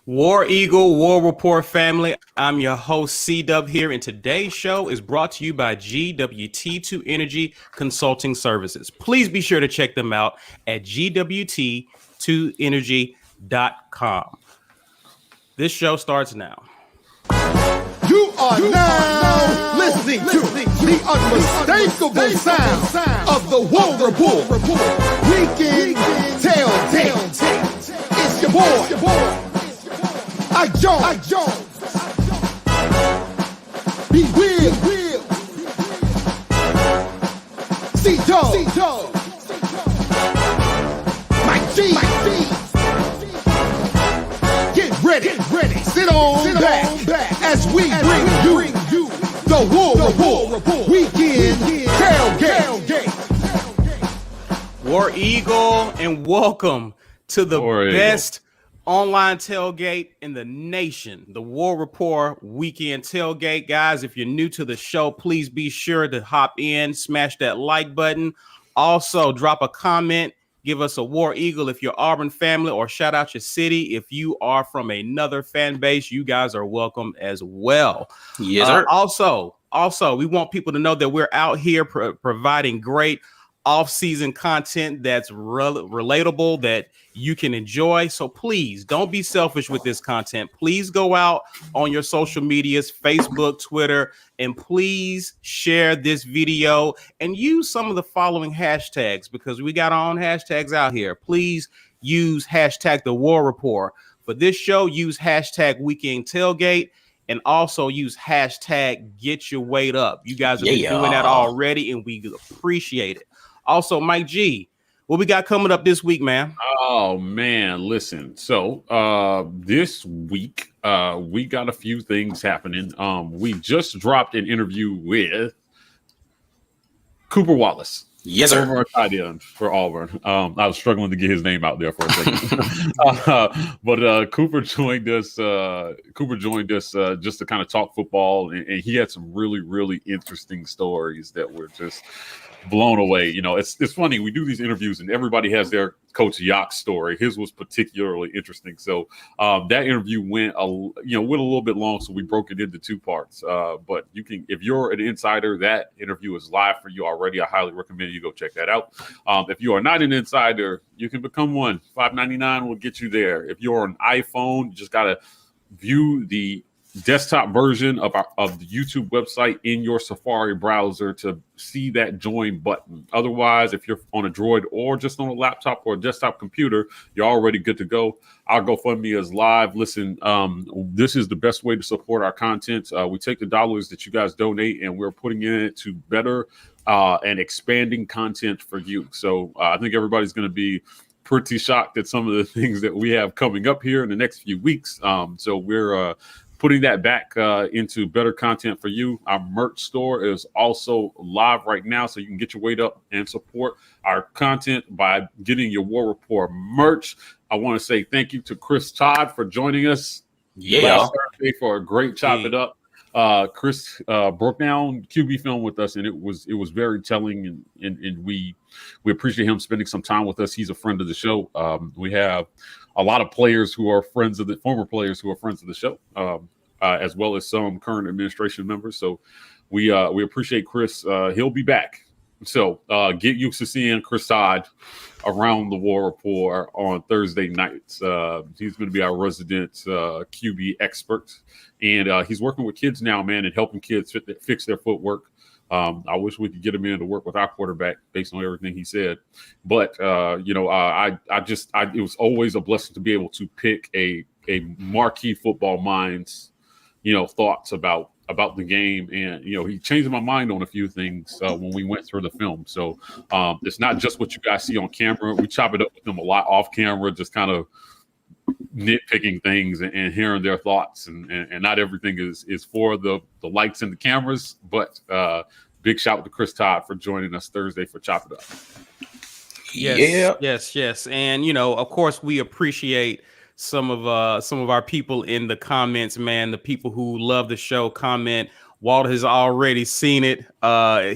War Eagle, War Report family. I'm your host, C-Dub here, and today's show is brought to you by GWT2 Energy Consulting Services. Please be sure to check them out at gwt2energy.com. This show starts now. You are now listening to the unmistakable sound of the War Report Weekend Tailgate. It's your boy, I Jones. Be real. C-Dub. Mike G. Get ready. Sit on back as we bring you the War Report Weekend Tailgate. War Eagle, and welcome to the best online tailgate in the nation, the War Report Weekend Tailgate. Guys, if you're new to the show, please be sure to hop in, smash that like button. Also, drop a comment, give us a War Eagle if you're Auburn family, or shout out your city. If you are from another fan base, you guys are welcome as well. Yes, sir. Also, we want people to know that we're out here providing great off-season content that's relatable, that you can enjoy. So please don't be selfish with this content. Please go out on your social medias, Facebook, Twitter, and please share this video and use some of the following hashtags, because we got our own hashtags out here. Please use hashtag the War Report. For this show, use hashtag Weekend Tailgate, and also use hashtag Get Your Weight Up. You guys have been doing that already, and we appreciate it. Also, Mike G, what we got coming up this week, man? Oh, man, listen. So this week, we got a few things happening. We just dropped an interview with Cooper Wallace. Yes, sir. Former tight end for Auburn. I was struggling to get his name out there for a second. But Cooper joined us just to kind of talk football, and he had some really, really interesting stories that were just blown away. You know, it's funny. We do these interviews and everybody has their Coach Yacht story. His was particularly interesting. So that interview went a little bit long, so we broke it into two parts. But you can, if you're an insider, that interview is live for you already. I highly recommend you go check that out. If you are not an insider, you can become one. $5.99 will get you there. If you're an iPhone, you just gotta view the desktop version of the YouTube website in your Safari browser to see that join button. Otherwise, if you're on a Droid or just on a laptop or a desktop computer, you're already good to go. Our GoFundMe is live. Listen, this is the best way to support our content. We take the dollars that you guys donate and we're putting it to better and expanding content for you. So I think everybody's going to be pretty shocked at some of the things that we have coming up here in the next few weeks. So we're putting that back into better content for you. Our merch store is also live right now, so you can get your weight up and support our content by getting your War Report merch. I want to say thank you to Chris Todd for joining us last Thursday for a great Chop It Up. Chris broke down QB film with us, and it was very telling, and we appreciate him spending some time with us. He's a friend of the show. We have a lot of players who are former players who are friends of the show, as well as some current administration members. So we appreciate Chris. He'll be back. So get used to seeing Chris Todd around the War Report on Thursday nights. He's going to be our resident QB expert, and he's working with kids now, man, and helping kids fix their footwork. I wish we could get him in to work with our quarterback based on everything he said. But, it was always a blessing to be able to pick a marquee football mind's, thoughts about the game. And, he changed my mind on a few things when we went through the film. So it's not just what you guys see on camera. We chop it up with them a lot off camera, just kind of nitpicking things and hearing their thoughts, and not everything is for the lights and the cameras, but big shout out to Chris Todd for joining us Thursday for Chop It Up. Yes. And of course we appreciate some of our people in the comments, man. The people who love the show comment Walt has already seen it.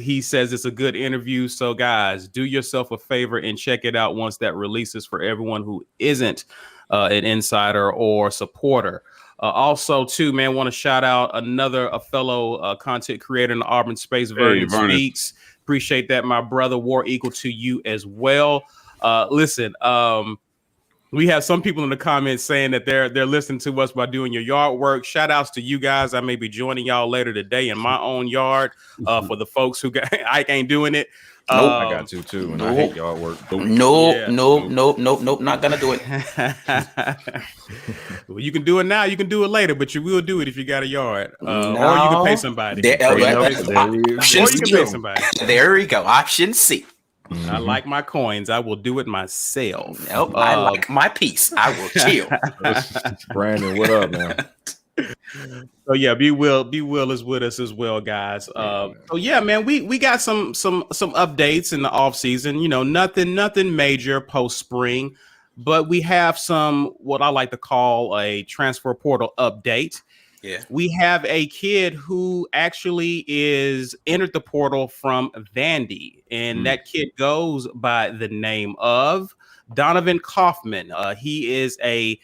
He says it's a good interview. So, guys, do yourself a favor and check it out once that releases for everyone who isn't an insider or supporter. Also, too, man, want to shout out a fellow content creator in the Auburn space, Vernon Speaks. Appreciate that, my brother. War equal to you as well. Listen, we have some people in the comments saying that they're listening to us by doing your yard work. Shout outs to you guys. I may be joining y'all later today in my own yard. For the folks who I ain't doing it. I got to too, and I hate yard work. Nope, not gonna do it. Well, you can do it now. You can do it later, but you will do it if you got a yard, or you can pay somebody. Or you can pay somebody. There we go. Option C. I like my coins. I will do it myself. Nope, I like my piece. I will chill. Brandon, what up, man? So yeah, Be Will is with us as well, guys. So yeah, man, we got some updates in the off season. You know, nothing major post spring, but we have some what I like to call a transfer portal update. Yeah, we have a kid who actually is entered the portal from Vandy, and that kid goes by the name of Donovan Kaufman. He is a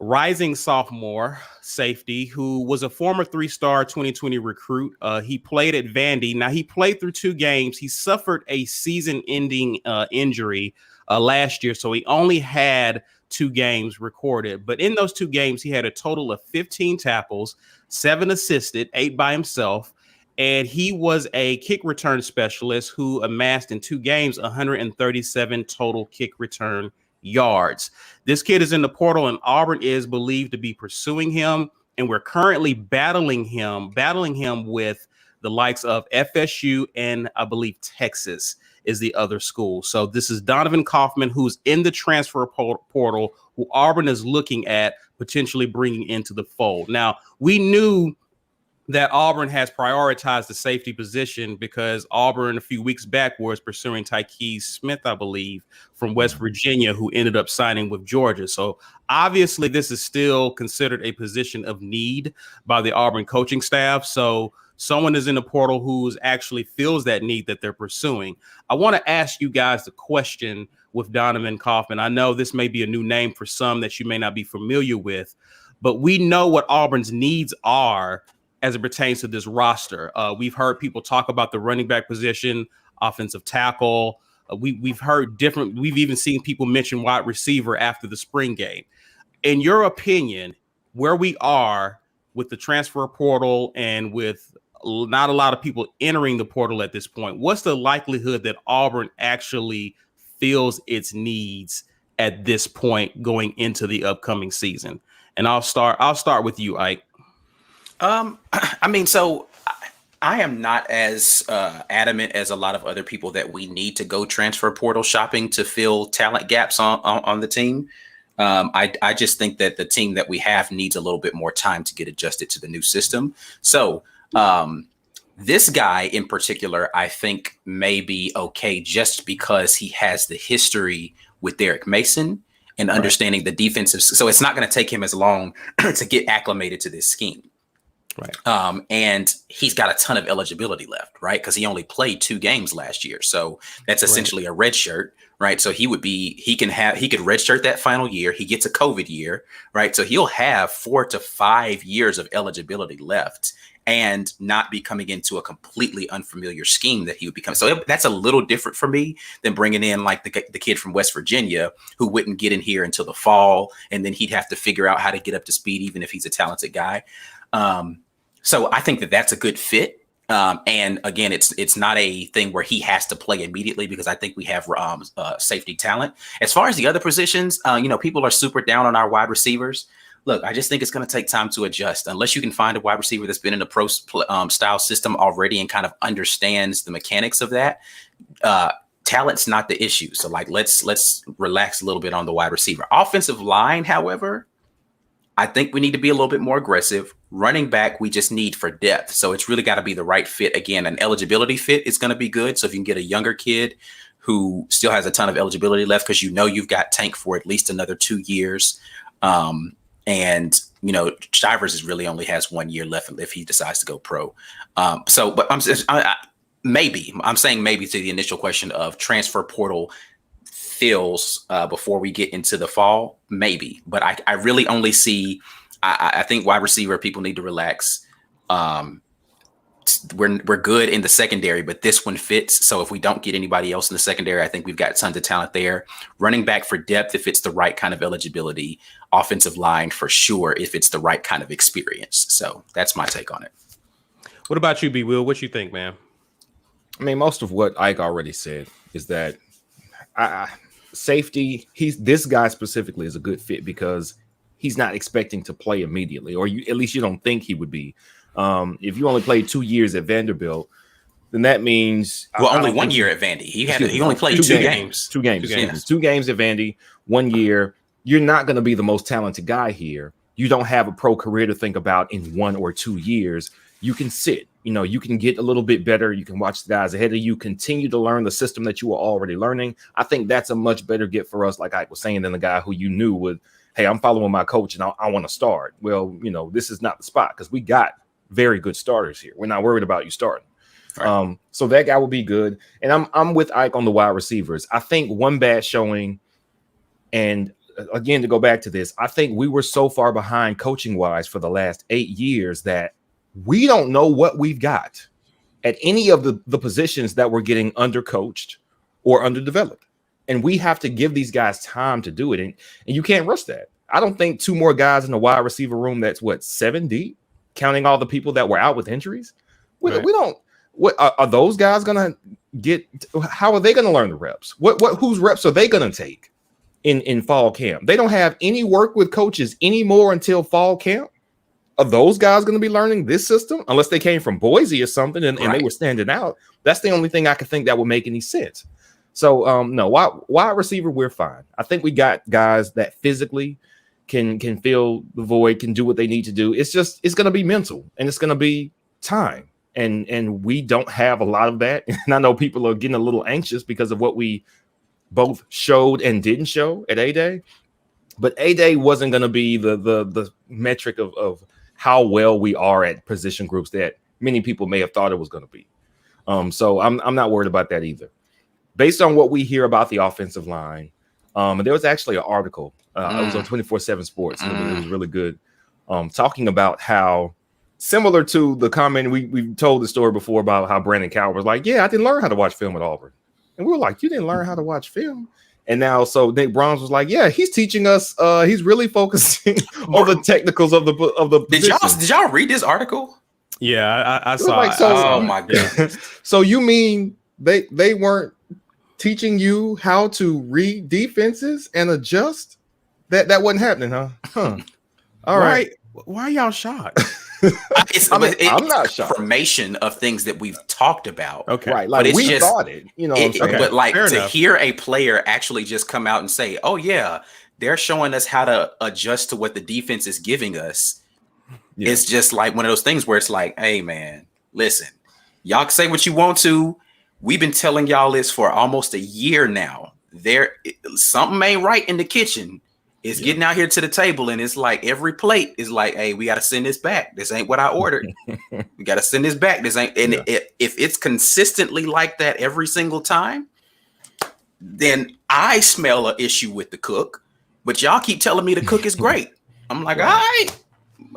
rising sophomore safety who was a former 3-star 2020 recruit. He played at Vandy. Now, he played through 2 games. He suffered a season-ending injury last year, so he only had 2 games recorded. But in those 2 games, he had a total of 15 tackles, 7 assisted, 8 by himself. And he was a kick return specialist who amassed in 2 games 137 total kick return yards. This kid is in the portal, and Auburn is believed to be pursuing him. And we're currently battling him with the likes of FSU and I believe Texas is the other school. So this is Donovan Kaufman, who's in the transfer portal, who Auburn is looking at potentially bringing into the fold. Now, we knew that Auburn has prioritized the safety position because Auburn a few weeks back was pursuing Tykees Smith, I believe, from West Virginia, who ended up signing with Georgia. So obviously this is still considered a position of need by the Auburn coaching staff. So someone is in the portal who's actually feels that need that they're pursuing. I want to ask you guys the question with Donovan Kaufman. I know this may be a new name for some that you may not be familiar with, but we know what Auburn's needs are as it pertains to this roster. We've heard people talk about the running back position, offensive tackle. We've heard different. We've even seen people mention wide receiver after the spring game. In your opinion, where we are with the transfer portal and with not a lot of people entering the portal at this point, what's the likelihood that Auburn actually feels its needs at this point going into the upcoming season? And I'll start with you, Ike. I mean, so I am not as adamant as a lot of other people that we need to go transfer portal shopping to fill talent gaps on the team. I just think that the team that we have needs a little bit more time to get adjusted to the new system. So this guy in particular, I think may be okay just because he has the history with Derek Mason and understanding the defensive. So it's not going to take him as long to get acclimated to this scheme. Right. And he's got a ton of eligibility left, right? Because he only played 2 games last year. So that's essentially a red shirt, right? So he could red shirt that final year. He gets a COVID year, right? So he'll have 4 to 5 years of eligibility left and not be coming into a completely unfamiliar scheme that he would become. So that's a little different for me than bringing in like the kid from West Virginia who wouldn't get in here until the fall. And then he'd have to figure out how to get up to speed, even if he's a talented guy. So I think that that's a good fit. And again, it's not a thing where he has to play immediately because I think we have safety talent. As far as the other positions, people are super down on our wide receivers. Look, I just think it's going to take time to adjust unless you can find a wide receiver that's been in the pro style system already and kind of understands the mechanics of that. Talent's not the issue. So like, let's relax a little bit on the wide receiver. Offensive line, however, I think we need to be a little bit more aggressive. Running back, we just need for depth. So it's really got to be the right fit. Again, an eligibility fit is going to be good. So if you can get a younger kid who still has a ton of eligibility left, because you've got Tank for at least another 2 years. And Shivers is really only has 1 year left if he decides to go pro. But I'm saying maybe to the initial question of transfer portal feels before we get into the fall, maybe. But I really only see. I think wide receiver people need to relax. We're good in the secondary, but this one fits. So if we don't get anybody else in the secondary, I think we've got tons of talent there. Running back for depth if it's the right kind of eligibility. Offensive line for sure if it's the right kind of experience. So that's my take on it. What about you, B. Will? What you think, man? I mean, most of what Ike already said is that safety. This guy specifically is a good fit because he's not expecting to play immediately, or at least you don't think he would be. If you only played 2 years at Vanderbilt, then that means only 1 year at Vandy. He only played two games. Two games at Vandy, 1 year. You're not going to be the most talented guy here. You don't have a pro career to think about in 1 or 2 years. You can sit. You can get a little bit better. You can watch the guys ahead of you, continue to learn the system that you were already learning. I think that's a much better get for us, like I was saying, than the guy who you knew would, hey, I'm following my coach and I want to start. Well, this is not the spot because we got very good starters here. We're not worried about you starting. Right. So that guy will be good. And I'm with Ike on the wide receivers. I think one bad showing, and again, to go back to this, I think we were so far behind coaching-wise for the last 8 years that we don't know what we've got at any of the positions that we're getting undercoached or underdeveloped. And we have to give these guys time to do it. And you can't rush that. I don't think 2 more guys in the wide receiver room that's 7 deep, counting all the people that were out with injuries. We don't. What are those guys going to get? How are they going to learn the reps? Whose reps are they going to take in fall camp? They don't have any work with coaches anymore until fall camp. Are those guys going to be learning this system unless they came from Boise or something and they were standing out? That's the only thing I can think that would make any sense. So no, wide receiver, we're fine. I think we got guys that physically can fill the void, can do what they need to do. It's going to be mental and it's going to be time. And we don't have a lot of that. And I know people are getting a little anxious because of what we both showed and didn't show at A-Day. But A-Day wasn't going to be the metric of how well we are at position groups that many people may have thought it was going to be. So I'm not worried about that either. Based on what we hear about the offensive line, there was actually an article. It was on 24/7 Sports. And it was really good, talking about how similar to the comment we told the story before about how Brandon Cowell was like, yeah, I didn't learn how to watch film at Auburn. And we were like, you didn't learn how to watch film? And now, so Nick Brahms was like, yeah, he's teaching us. He's really focusing on the technicals of the Did y'all read this article? Yeah, I saw. Like, so, oh my goodness. So you mean they weren't teaching you how to read defenses and adjust? That wasn't happening, huh? All right. Why are y'all shocked? It's I'm not shocked. Information of things that we've talked about. Okay, right? Like we thought it, But like fair to enough. hear a player actually just come out and say, "Oh yeah, they're showing us how to adjust to what the defense is giving us." Yeah. It's just like one of those things where it's like, "Hey man, listen, y'all can say what you want to. We've been telling y'all this for almost a year now. Something ain't right in the kitchen." It's getting out here to the table, and it's like every plate is like, "Hey, we got to send this back. This ain't what I ordered. We got to send this back. This ain't." And if it's consistently like that every single time, then I smell an issue with the cook. But y'all keep telling me the cook is great. I'm like, all right.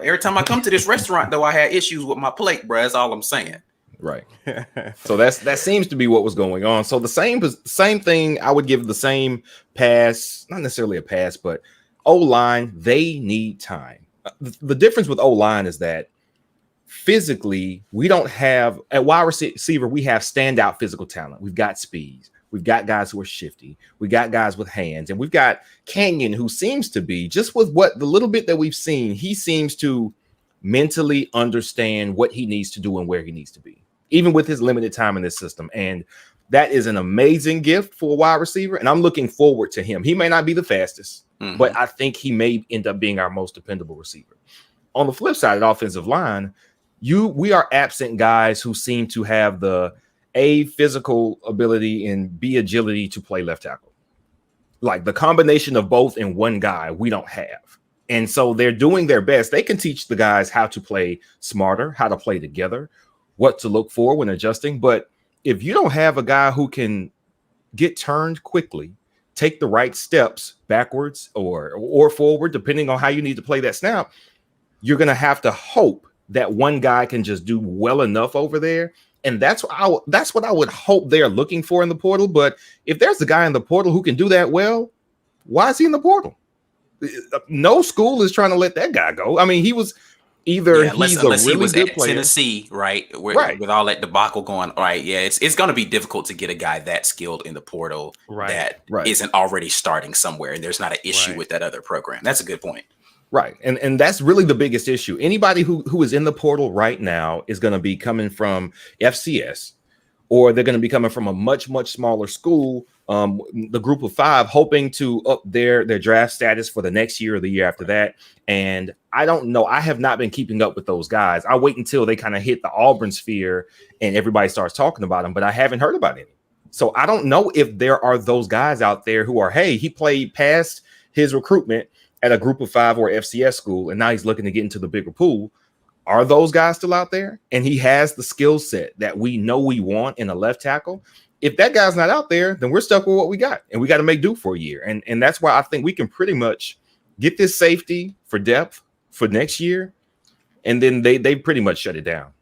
Every time I come to this restaurant, though, I had issues with my plate, bro. That's all I'm saying. Right. So that seems to be what was going on. So the same thing, I would give the same pass, not necessarily a pass, but O-line, they need time. The difference with O-line is that physically, we don't have, at wide receiver, we have standout physical talent. We've got speeds. We've got guys who are shifty. We got guys with hands. And we've got Canyon, who seems to be, just with what the little bit that we've seen, he seems to mentally understand what he needs to do and where he needs to be, even with his limited time in this system. And that is an amazing gift for a wide receiver. And I'm looking forward to him. He may not be the fastest, but I think he may end up being our most dependable receiver. On the flip side of the offensive line, we are absent guys who seem to have the A, physical ability, and B, agility to play left tackle. Like the combination of both in one guy, we don't have. And so they're doing their best. They can teach the guys how to play smarter, how to play together, what to look for when adjusting. But if you don't have a guy who can get turned quickly, take the right steps backwards or forward, depending on how you need to play that snap, you're going to have to hope that one guy can just do well enough over there. And that's what I would hope they're looking for in the portal. But if there's a guy in the portal who can do that well, why is he in the portal? No school is trying to let that guy go. I mean, he was either unless he was good at player. Tennessee, right? Right. With all that debacle going, right? Yeah, it's going to be difficult to get a guy that skilled in the portal that isn't already starting somewhere, and there's not an issue with that other program. That's a good point. Right. And that's really the biggest issue. Anybody who is in the portal right now is going to be coming from FCS, or they're going to be coming from a much, much smaller school, the group of 5, hoping to up their draft status for the next year or the year after that. And I don't know. I have not been keeping up with those guys. I wait until they kind of hit the Auburn sphere and everybody starts talking about them, but I haven't heard about any. So I don't know if there are those guys out there who are, hey, he played past his recruitment at a group of 5 or FCS school, and now he's looking to get into the bigger pool. Are those guys still out there? And he has the skill set that we know we want in a left tackle. If that guy's not out there, then we're stuck with what we got, and we got to make do for a year. And that's why I think we can pretty much get this safety for depth for next year, and then they pretty much shut it down.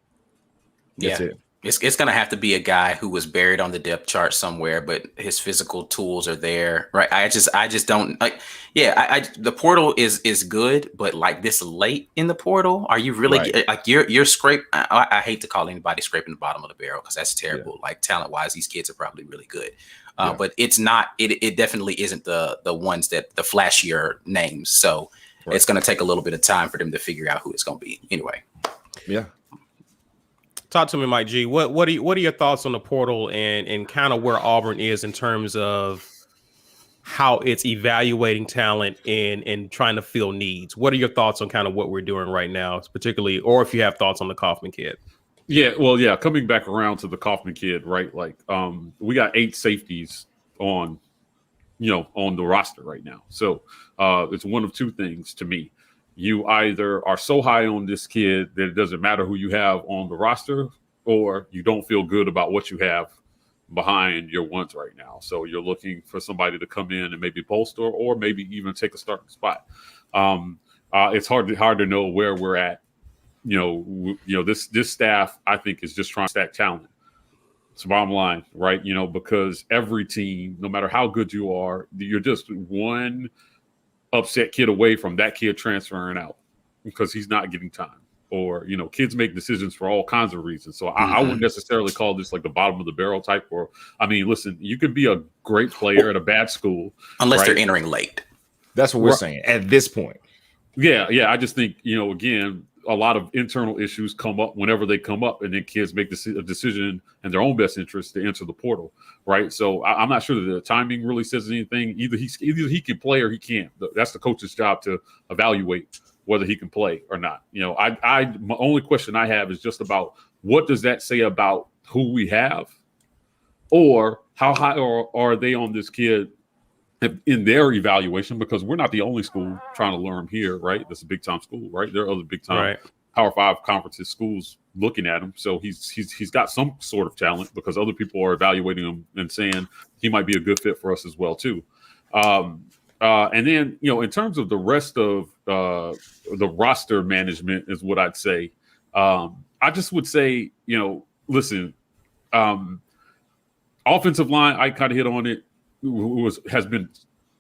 That's it. It's going to have to be a guy who was buried on the depth chart somewhere, but his physical tools are there, right? I just don't like. Yeah, the portal is good, but like this late in the portal, are you really like you're scrape? I hate to call anybody scraping the bottom of the barrel because that's terrible. Yeah. Like talent wise, these kids are probably really good, but it's not. It definitely isn't the ones that the flashier names. So it's going to take a little bit of time for them to figure out who it's going to be. Anyway, yeah. Talk to me, Mike G. What are your thoughts on the portal and kind of where Auburn is in terms of how it's evaluating talent and trying to fill needs? What are your thoughts on kind of what we're doing right now, particularly, or if you have thoughts on the Kaufman kid? Yeah, well, yeah, coming back around to the Kaufman kid, right? Like, we got 8 safeties on the roster right now. So it's one of two things to me. You either are so high on this kid that it doesn't matter who you have on the roster, or you don't feel good about what you have behind your ones right now. So you're looking for somebody to come in and maybe bolster or maybe even take a starting spot. It's hard to know where we're at. This staff, I think, is just trying to stack talent. It's the bottom line, right? Because every team, no matter how good you are, you're just one upset kid away from that kid transferring out because he's not getting time, or kids make decisions for all kinds of reasons. So I wouldn't necessarily call this like the bottom of the barrel type. Or listen, you could be a great player at a bad school unless they're entering late. That's what we're saying at this point. Yeah. I just think again, a lot of internal issues come up whenever they come up, and then kids make a decision in their own best interest to enter the portal, right? So I'm not sure that the timing really says anything. Either he can play or he can't. That's the coach's job to evaluate whether he can play or not. My only question I have is just about what does that say about who we have, or how high are they on this kid in their evaluation, because we're not the only school trying to learn here, right? That's a big time school, right? There are other big time Power 5 conferences schools looking at him. So he's got some sort of talent because other people are evaluating him and saying he might be a good fit for us as well too. And then, in terms of the rest of the roster management is what I'd say. I just would say, listen, offensive line, I kind of hit on it, has been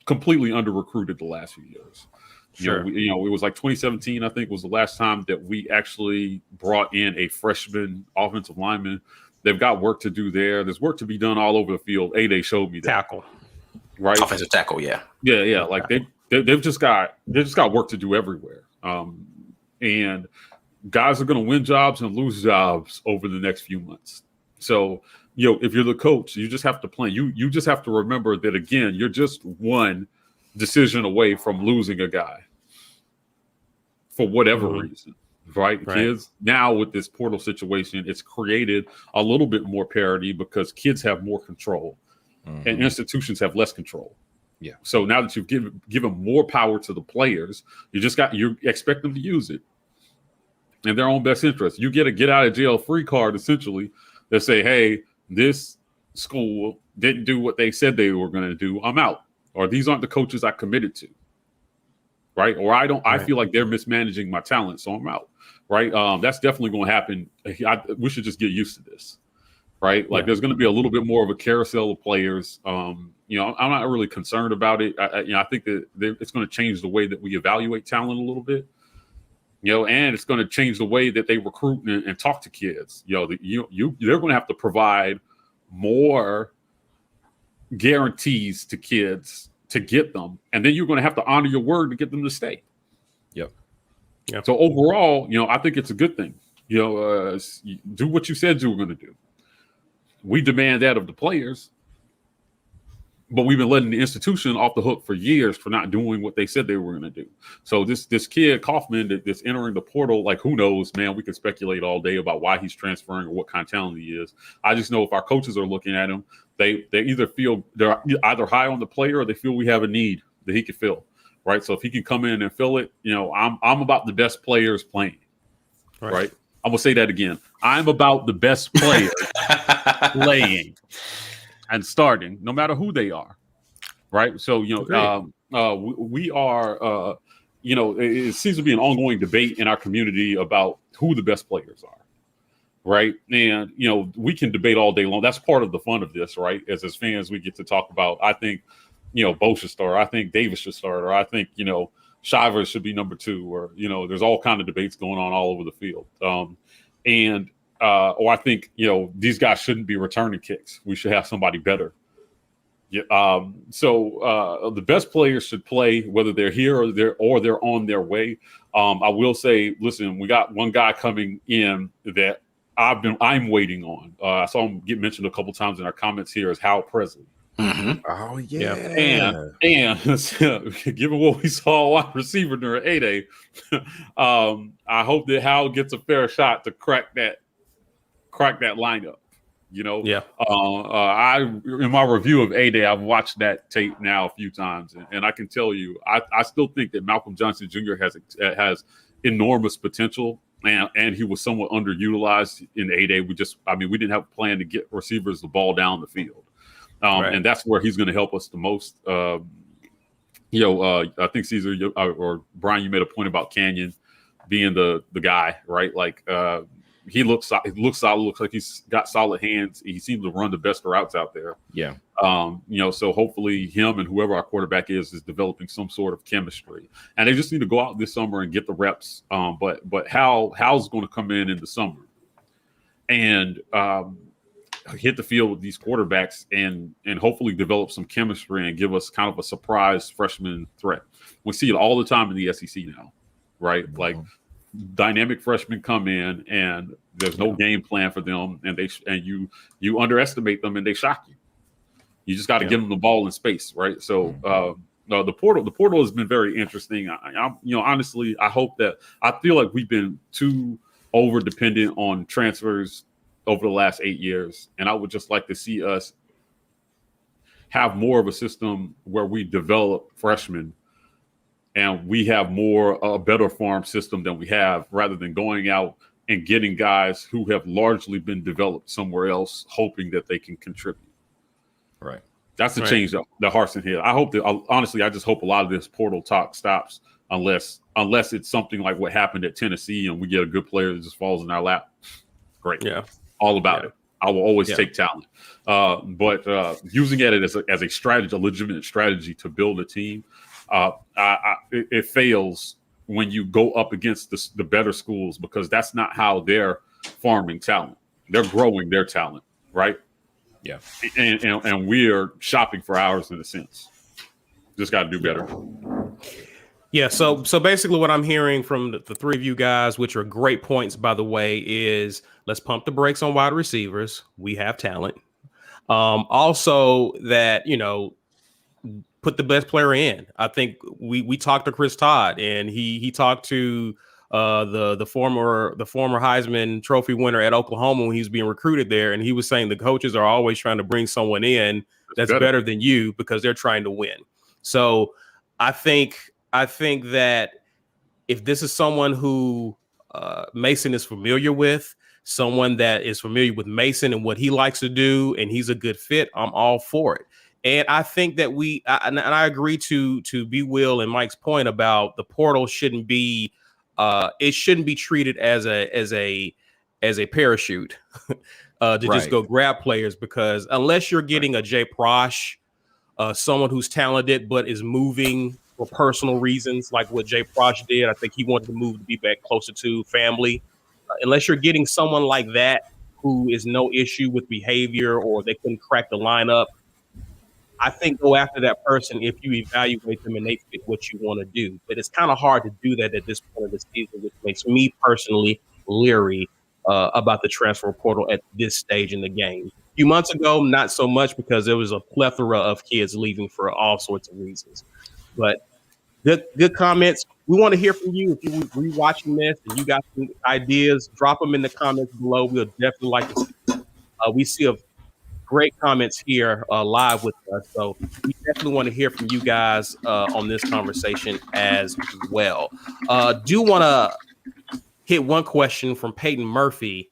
completely under recruited the last few years. Sure. It was like 2017, I think, was the last time that we actually brought in a freshman offensive lineman. They've got work to do there. There's work to be done all over the field. They showed me that. Tackle. Right. Offensive tackle, yeah. Yeah. Like they've just got work to do everywhere. And guys are going to win jobs and lose jobs over the next few months. So, if you're the coach, you just have to plan. You just have to remember that, again, you're just one decision away from losing a guy for whatever reason, right? Kids, now with this portal situation, it's created a little bit more parity because kids have more control and institutions have less control. Yeah. So now that you've given more power to the players, you expect them to use it in their own best interest. You get a get out of jail free card essentially that say, hey, this school didn't do what they said they were going to do. I'm out. Or these aren't the coaches I committed to. Right. Or I feel like they're mismanaging my talent, so I'm out. Right. That's definitely going to happen. We should just get used to this. Right. Like there's going to be a little bit more of a carousel of players. I'm not really concerned about it. I think that it's going to change the way that we evaluate talent a little bit. And it's going to change the way that they recruit and talk to kids. They're going to have to provide more guarantees to kids to get them, and then you're going to have to honor your word to get them to stay. Yep. So overall, I think it's a good thing. Do what you said you were going to do. We demand that of the players, but we've been letting the institution off the hook for years for not doing what they said they were going to do. So this kid Kaufman that's entering the portal, like who knows, man? We could speculate all day about why he's transferring or what kind of talent he is. I just know if our coaches are looking at him, they either feel they're either high on the player or they feel we have a need that he can fill. Right. So if he can come in and fill it, I'm about the best players playing. Right. I'm gonna say that again. I'm about the best players playing and starting, no matter who they are. Right. So we are. It seems to be an ongoing debate in our community about who the best players are. Right. And, we can debate all day long. That's part of the fun of this, right? As fans, we get to talk about, I think, Bo should start. I think Davis should start. Or I think, Shivers should be number 2. Or, there's all kind of debates going on all over the field. Or I think, these guys shouldn't be returning kicks. We should have somebody better. So the best players should play, whether they're here or they're on their way. I will say, listen, we got one guy coming in that I'm waiting on. I saw him get mentioned a couple times in our comments here as Hal Presley. Mm-hmm. Oh yeah. And given what we saw wide receiver during A-Day, I hope that Hal gets a fair shot to crack that lineup. In my review of A-Day, I've watched that tape now a few times, and I can tell you, I still think that Malcolm Johnson Jr. has enormous potential. And he was somewhat underutilized in A-Day. We didn't have a plan to get receivers the ball down the field. And that's where he's going to help us the most. I think Caesar or Brian, you made a point about Canyon being the guy, right? Like he looks solid. Looks like he's got solid hands. He seems to run the best routes out there. Yeah. So hopefully him and whoever our quarterback is developing some sort of chemistry. And they just need to go out this summer and get the reps. But Hal's going to come in the summer and hit the field with these quarterbacks and hopefully develop some chemistry and give us kind of a surprise freshman threat. We see it all the time in the SEC now, right? Mm-hmm. Like dynamic freshmen come in and there's no game plan for them, and you underestimate them and they shock you. You just got to give them the ball in space, right? So the portal has been very interesting. Honestly, I feel like we've been too over dependent on transfers over the last 8 years, and I would just like to see us have more of a system where we develop freshmen and we have a better farm system than we have, rather than going out and getting guys who have largely been developed somewhere else, hoping that they can contribute. Right. That's the change that Harsin had. I hope that, honestly, I just hope a lot of this portal talk stops unless it's something like what happened at Tennessee and we get a good player that just falls in our lap. Great. Yeah. All about it. I will always take talent. But using it as a strategy, a legitimate strategy to build a team, it fails when you go up against the better schools, because that's not how they're farming talent. They're growing their talent, right? Yeah. And we're shopping for ours in a sense. Just got to do better. Yeah. So basically what I'm hearing from the three of you guys, which are great points, by the way, is let's pump the brakes on wide receivers. We have talent. Also that, put the best player in. I think we talked to Chris Todd, and he talked to the former Heisman Trophy winner at Oklahoma when he was being recruited there, and he was saying the coaches are always trying to bring someone in that's better than you because they're trying to win. So I think that if this is someone who Mason is familiar with, someone that is familiar with Mason and what he likes to do, and he's a good fit, I'm all for it. And I think that I agree to B. Will and Mike's point about the portal shouldn't be it shouldn't be treated as a parachute to just go grab players, because unless you're getting a Jay Prosh, someone who's talented but is moving for personal reasons, like what Jay Prosh did. I think he wanted to move to be back closer to family. Unless you're getting someone like that who is no issue with behavior, or they couldn't crack the lineup, I think go after that person if you evaluate them and they fit what you want to do. But it's kind of hard to do that at this point of the season, which makes me personally leery about the transfer portal at this stage in the game. A few months ago, not so much, because there was a plethora of kids leaving for all sorts of reasons. But good comments. We want to hear from you. If you're rewatching this and you got some ideas, drop them in the comments below. We'll definitely like to see them. We see a great comments here live with us. So we definitely want to hear from you guys on this conversation as well. Do want to hit one question from Peyton Murphy.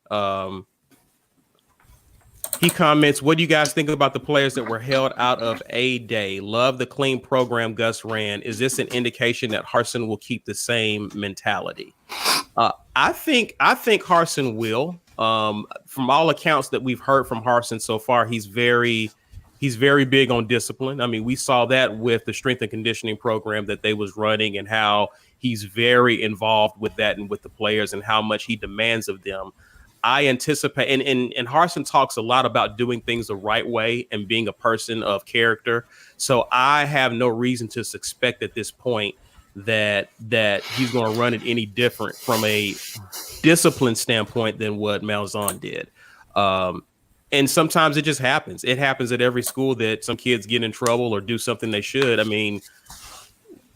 He comments, what do you guys think about the players that were held out of A-Day? Love the clean program Gus ran. Is this an indication that Harsin will keep the same mentality? I think Harsin will. From all accounts that we've heard from Harsin so far, he's very big on discipline. I mean, we saw that with the strength and conditioning program that they was running, and how he's very involved with that and with the players and how much he demands of them. I anticipate, and Harsin talks a lot about doing things the right way and being a person of character. So I have no reason to suspect at this point that he's going to run it any different from a discipline standpoint than what Malzahn did. And sometimes it just happens. It happens at every school that some kids get in trouble or do something they should. I mean,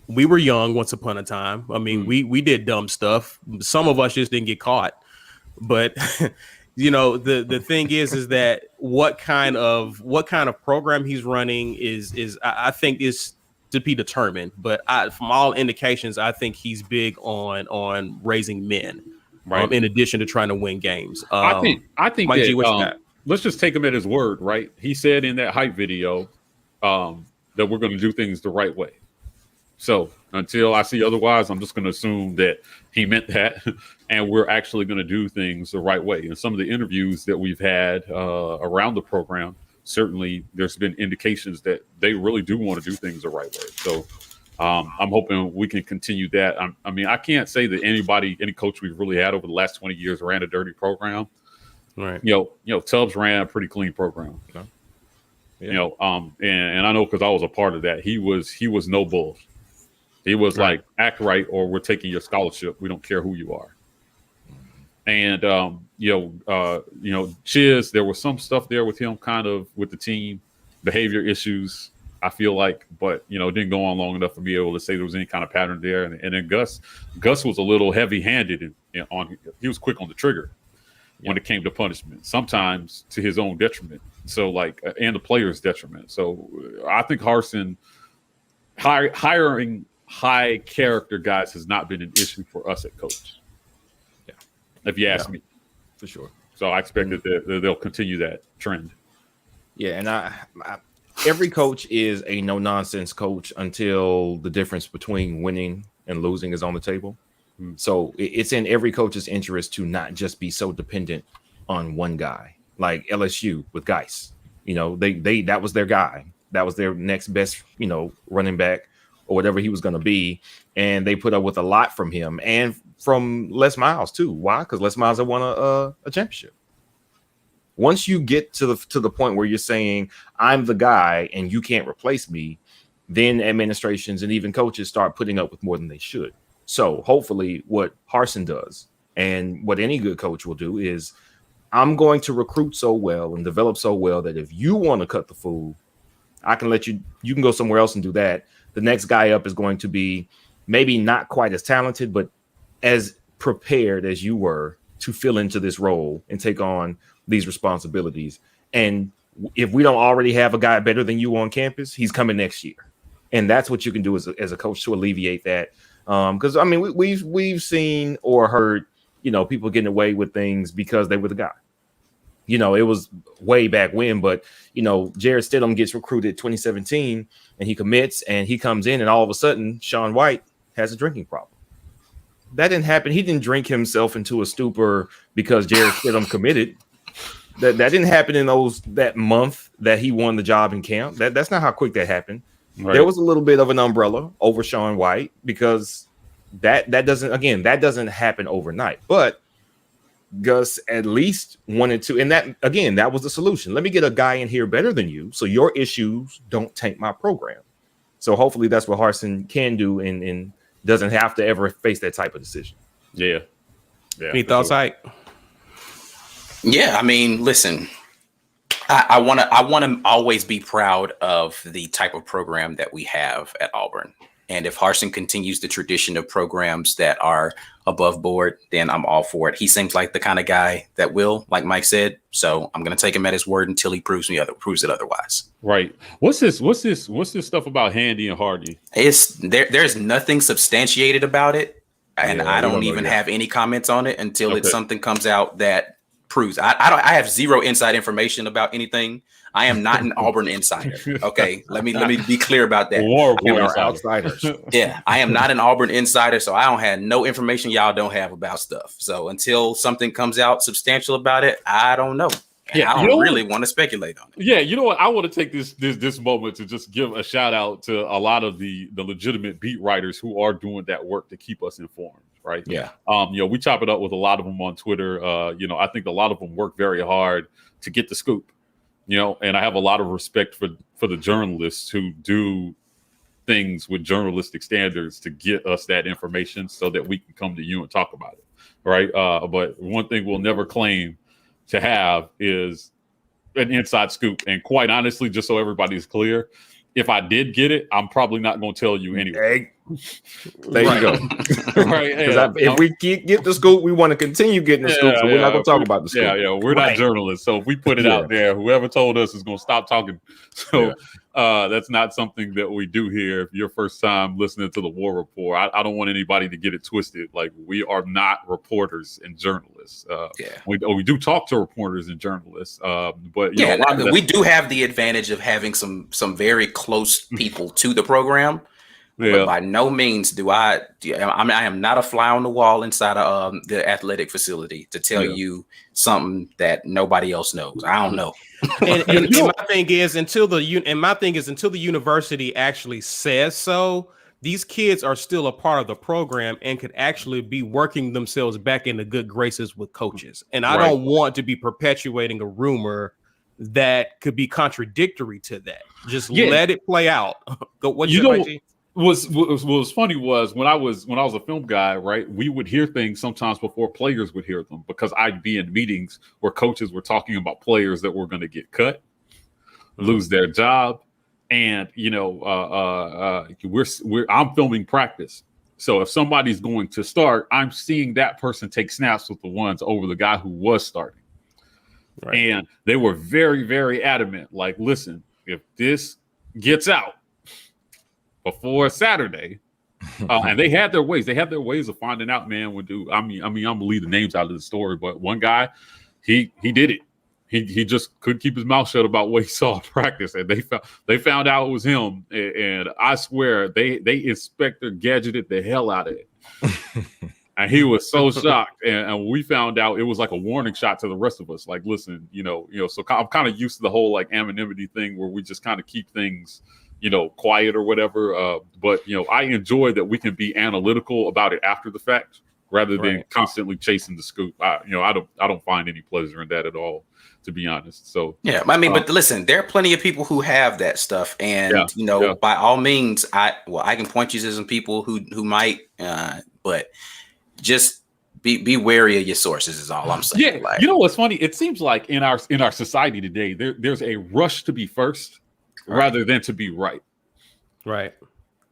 we were young once upon a time. I mean, we did dumb stuff. Some of us just didn't get caught. But the thing is that what kind of program he's running is I think is to be determined. But from all indications, I think he's big on raising men, right? In addition to trying to win games. I think Mike that, G, what you got? Let's just take him at his word, right? He said in that hype video that we're going to do things the right way. So until I see otherwise, I'm just going to assume that he meant that, and we're actually going to do things the right way. And some of the interviews that we've had around the program, certainly there's been indications that they really do want to do things the right way. So I'm hoping we can continue that. I mean, I can't say that any coach we've really had over the last 20 years ran a dirty program. Right. Tubbs ran a pretty clean program. Okay. Yeah. And I know because I was a part of that. He was no bull. He was like, act right, or we're taking your scholarship. We don't care who you are. And Chiz, there was some stuff there with him, kind of with the team, behavior issues, I feel like, but it didn't go on long enough for me able to say there was any kind of pattern there. And then Gus was a little heavy-handed he was quick on the trigger when it came to punishment, sometimes to his own detriment. So and the player's detriment. So I think Harsin hiring high character guys has not been an issue for us at coach. Yeah, if you ask me, for sure. So I expect that they'll continue that trend. Yeah, and every coach is a no nonsense coach until the difference between winning and losing is on the table. So it's in every coach's interest to not just be so dependent on one guy, like LSU with Geis. They that was their guy. That was their next best, running back or whatever he was going to be. And they put up with a lot from him and from Les Miles too. Why? Because Les Miles had won a championship. Once you get to the point where you're saying I'm the guy and you can't replace me, then administrations and even coaches start putting up with more than they should. So hopefully what Harsin does and what any good coach will do is I'm going to recruit so well and develop so well that if you want to cut the fool, I can let you can go somewhere else and do that. The next guy up is going to be maybe not quite as talented, but as prepared as you were to fill into this role and take on these responsibilities. And if we don't already have a guy better than you on campus, he's coming next year. And that's what you can do as a coach to alleviate that. Because I mean, we've seen or heard, people getting away with things because they were the guy. It was way back when, but Jared Stidham gets recruited 2017 and he commits and he comes in and all of a sudden Sean White has a drinking problem. That didn't happen. He didn't drink himself into a stupor because Jared Stidham committed. That didn't happen in that month that he won the job in camp. That's not how quick that happened. Right. There was a little bit of an umbrella over Sean White because that doesn't happen overnight. But Gus at least wanted to, and that was the solution. Let me get a guy in here better than you, so your issues don't tank my program. So hopefully that's what Harsin can do, and doesn't have to ever face that type of decision. Yeah. Any thoughts, Ike? Yeah, I mean, listen, I want to always be proud of the type of program that we have at Auburn. And if Harsin continues the tradition of programs that are above board, then I'm all for it. He seems like the kind of guy that will, like Mike said. So I'm going to take him at his word until he proves it otherwise. Right. What's this stuff about Handy and Hardy? There's nothing substantiated about it. And I don't even have any comments on it until something comes out that proves. I have zero inside information about anything. I am not an Auburn insider. Okay, let me be clear about that. We are outsiders. Yeah, I am not an Auburn insider, so I don't have no information y'all don't have about stuff. So until something comes out substantial about it, I don't know. Yeah, I don't really want to speculate on it. Yeah, you know what? I want to take this moment to just give a shout out to a lot of the legitimate beat writers who are doing that work to keep us informed. Right. Yeah. We chop it up with a lot of them on Twitter. I think a lot of them work very hard to get the scoop. And I have a lot of respect for the journalists who do things with journalistic standards to get us that information so that we can come to you and talk about it. Right. But one thing we'll never claim to have is an inside scoop. And quite honestly, just so everybody's clear, if I did get it, I'm probably not going to tell you anyway. There you go. Right. If we get the scoop, we want to continue getting the scoop. So we're not going to talk about the scoop. Yeah. We're not journalists. So if we put it out there, whoever told us is going to stop talking. So that's not something that we do here. If your first time listening to the War Report, I don't want anybody to get it twisted. Like, we are not reporters and journalists. We do talk to reporters and journalists. But we do have the advantage of having some very close people to the program. But by no means I am not a fly on the wall inside of the athletic facility to tell you something that nobody else knows. I don't know. and my thing is until the university actually says so, these kids are still a part of the program and could actually be working themselves back into good graces with coaches. And I don't want to be perpetuating a rumor that could be contradictory to that. Just let it play out. What was funny was when I was a film guy, right? We would hear things sometimes before players would hear them because I'd be in meetings where coaches were talking about players that were going to get cut, lose their job, and I'm filming practice. So if somebody's going to start, I'm seeing that person take snaps with the ones over the guy who was starting, and they were very, very adamant. Like, listen, if this gets out before Saturday, and they had their ways. They had their ways of finding out, man. I'm gonna leave the names out of the story, but one guy, he did it. He just couldn't keep his mouth shut about what he saw in practice, and they found out it was him. And I swear they Inspector Gadgeted the hell out of it, and he was so shocked. And we found out it was like a warning shot to the rest of us. Like, listen, So I'm kind of used to the whole like anonymity thing where we just kind of keep things quiet or whatever. But I enjoy that we can be analytical about it after the fact rather than constantly chasing the scoop. I don't find any pleasure in that at all, to be honest. So but listen, there are plenty of people who have that stuff, and by all means, I can point you to some people who might, but just be wary of your sources is all I'm saying. Yeah, what's funny? It seems like in our society today, there's a rush to be first rather than to be right. Right.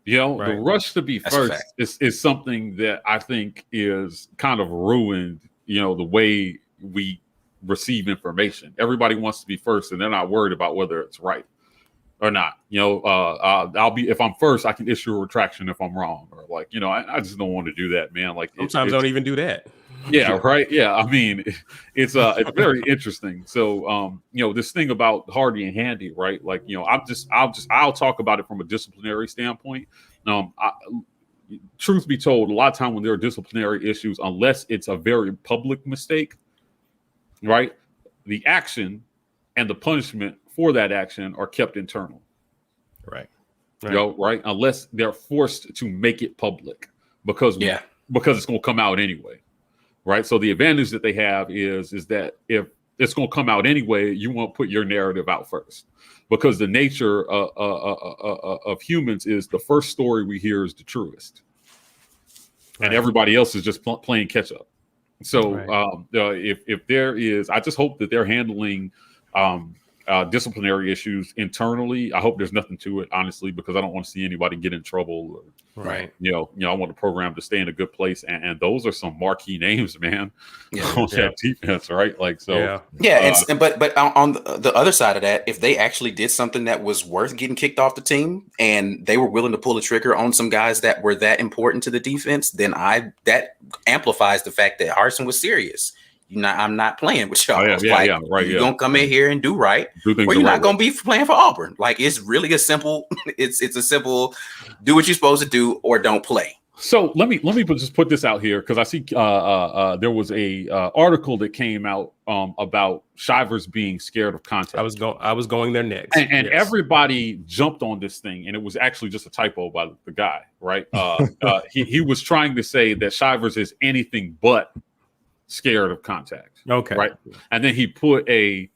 The rush to be first is something that I think is kind of ruined, the way we receive information. Everybody wants to be first and they're not worried about whether it's right. or not. You know, I'll be, if I'm first, I can issue a retraction if I'm wrong, or like, you know, I just don't want to do that, man. Like sometimes don't even do that. Yeah, right. Yeah, I mean, it's very interesting. So, you know, this thing about Hardy and Handy, right? Like, you know, I'll talk about it from a disciplinary standpoint. Truth be told, a lot of time when there are disciplinary issues, unless it's a very public mistake, right, the action and the punishment for that action are kept internal. Right. You know, right? Unless they're forced to make it public because it's going to come out anyway. Right. So the advantage that they have is that if it's going to come out anyway, you won't put your narrative out first, because the nature of humans is the first story we hear is the truest, and everybody else is just playing catch up. So if there is, I just hope that they're handling disciplinary issues internally. I hope there's nothing to it, honestly, because I don't want to see anybody get in trouble. Or, right. You know, I want the program to stay in a good place, and those are some marquee names, man, on that defense, right? Like, so, but on the other side of that, if they actually did something that was worth getting kicked off the team, and they were willing to pull the trigger on some guys that were that important to the defense, then that amplifies the fact that Harsin was serious. I'm not playing with y'all. You're gonna come in here and do right, or you're not gonna be playing for Auburn. Like, it's really a simple. It's a simple. Do what you're supposed to do, or don't play. So let me just put this out here, because I see there was a article that came out about Shivers being scared of contact. I was going there next, and everybody jumped on this thing, and it was actually just a typo by the guy, right? He was trying to say that Shivers is anything but scared of contact. Okay. Right. And then he put listen,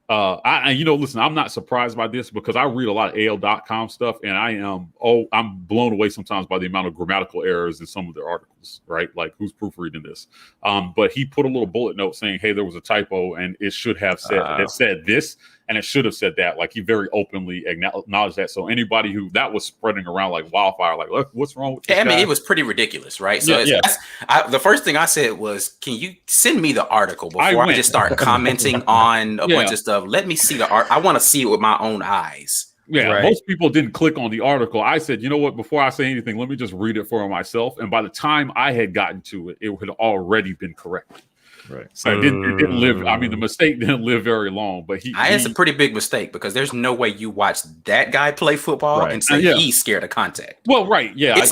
I'm not surprised by this, because I read a lot of AL.com stuff, and I'm blown away sometimes by the amount of grammatical errors in some of their articles, right? Like, who's proofreading this? But he put a little bullet note saying, hey, there was a typo, and it should have said, it said this, and it should have said that. Like, he very openly acknowledged that. So anybody that was spreading around like wildfire, like, look, what's wrong with this guy? I mean, it was pretty ridiculous, right? So the first thing I said was, can you send me the article before I just start commenting on a bunch of stuff? Let me see the art. I want to see it with my own eyes. Yeah, right. Most people didn't click on the article. I said, you know what, before I say anything, let me just read it for myself. And by the time I had gotten to it, it had already been corrected. Right. So it didn't live. I mean, the mistake didn't live very long, but it's a pretty big mistake, because there's no way you watch that guy play football and say he's scared of contact. Well, right. Yeah. It's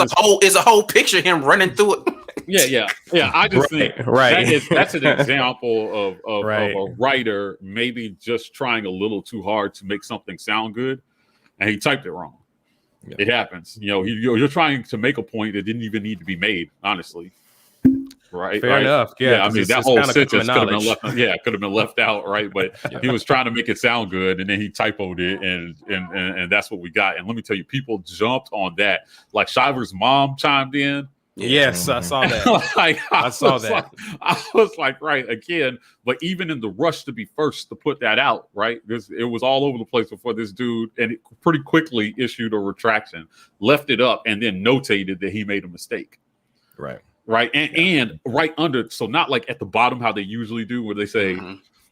a whole picture of him running through it. Yeah. I just think that's an example of a writer maybe just trying a little too hard to make something sound good, and he typed it wrong. Yeah. It happens. You know, you're trying to make a point that didn't even need to be made, honestly. Right. Fair enough. Yeah. I mean, that whole sentence could have been left out. Right. But he was trying to make it sound good, and then he typoed it, and that's what we got. And let me tell you, people jumped on that. Like, Shivers' mom chimed in. Yes, I saw that. I was like, right, again. But even in the rush to be first to put that out, right, it was all over the place before this dude, and it pretty quickly issued a retraction, left it up, and then notated that he made a mistake. Right. And right under, so not like at the bottom how they usually do, where they say,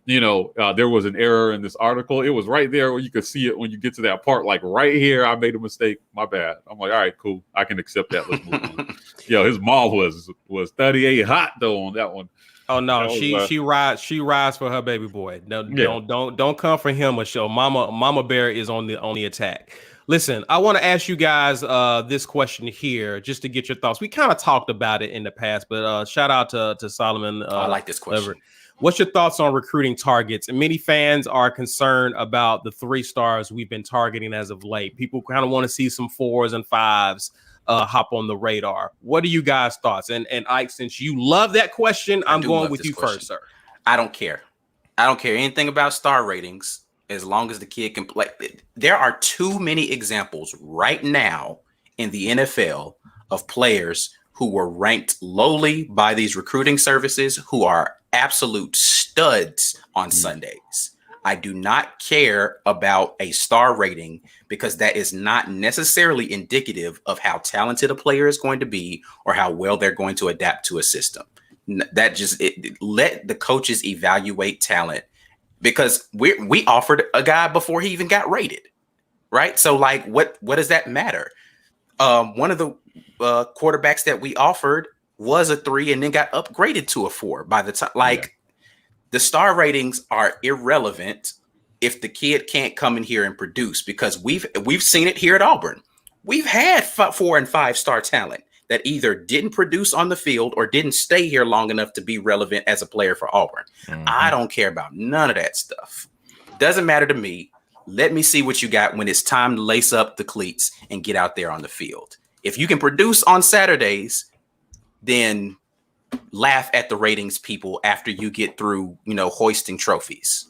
there was an error in this article. It was right there where you could see it when you get to that part, like right here, I made a mistake. My bad. I'm like, all right, cool. I can accept that. Let's move on. His mom was 38 hot though on that one. Oh no, she rides for her baby boy. No, don't come for him or show. Mama Bear is on the attack. Listen, I want to ask you guys this question here, just to get your thoughts. We kind of talked about it in the past, but shout out to Solomon. I like this question. What's your thoughts on recruiting targets? And many fans are concerned about the 3 stars we've been targeting as of late. People kind of want to see some 4s and 5s hop on the radar. What are you guys' thoughts? And Ike, since you love that question, I'm going with you first, sir. I don't care. I don't care anything about star ratings, as long as the kid can play. There are too many examples right now in the NFL of players who were ranked lowly by these recruiting services who are absolute studs on Sundays. I do not care about a star rating, because that is not necessarily indicative of how talented a player is going to be or how well they're going to adapt to a system. That just let the coaches evaluate talent, because we offered a guy before he even got rated. right? So like, what does that matter? One of the quarterbacks that we offered was a 3 and then got upgraded to a 4 by the time. Like, the star ratings are irrelevant if the kid can't come in here and produce, because we've seen it here at Auburn. We've had 4 and 5 star talent that either didn't produce on the field or didn't stay here long enough to be relevant as a player for Auburn. I don't care about none of that stuff. Doesn't matter to me. Let me see what you got when it's time to lace up the cleats and get out there on the field. If you can produce on Saturdays, then laugh at the ratings people after you get through, hoisting trophies.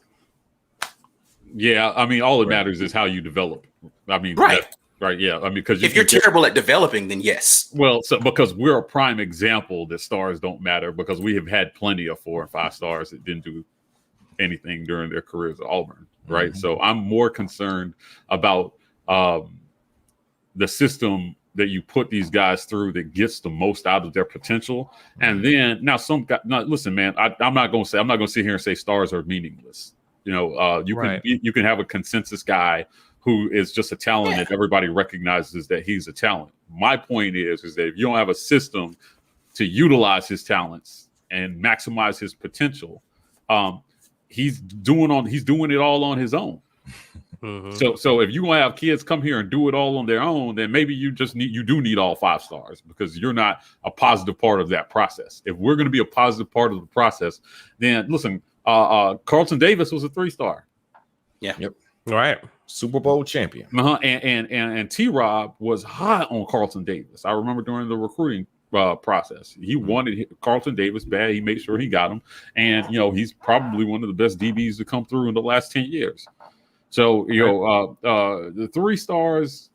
Yeah, I mean, all that matters is how you develop. I mean, right. Right. Yeah. I mean, because if you're terrible at developing, then yes. Well, so because we're a prime example that stars don't matter, because we have had plenty of 4 and 5 stars that didn't do anything during their careers at Auburn. Right. So I'm more concerned about the system that you put these guys through that gets the most out of their potential. And then now listen, man, I'm not going to sit here and say stars are meaningless. You can have a consensus guy who is just a talent that everybody recognizes that he's a talent. My point is that if you don't have a system to utilize his talents and maximize his potential, he's doing it all on his own. Mm-hmm. So if you want to have kids come here and do it all on their own, then maybe you do need all 5 stars, because you're not a positive part of that process. If we're going to be a positive part of the process, then listen, Carlton Davis was a 3-star. Yeah. Yep. All right. Super Bowl champion. And T-Rob was hot on Carlton Davis. I remember during the recruiting process, he wanted Carlton Davis bad. He made sure he got him, and he's probably one of the best DBs to come through in the last 10 years. So the 3 stars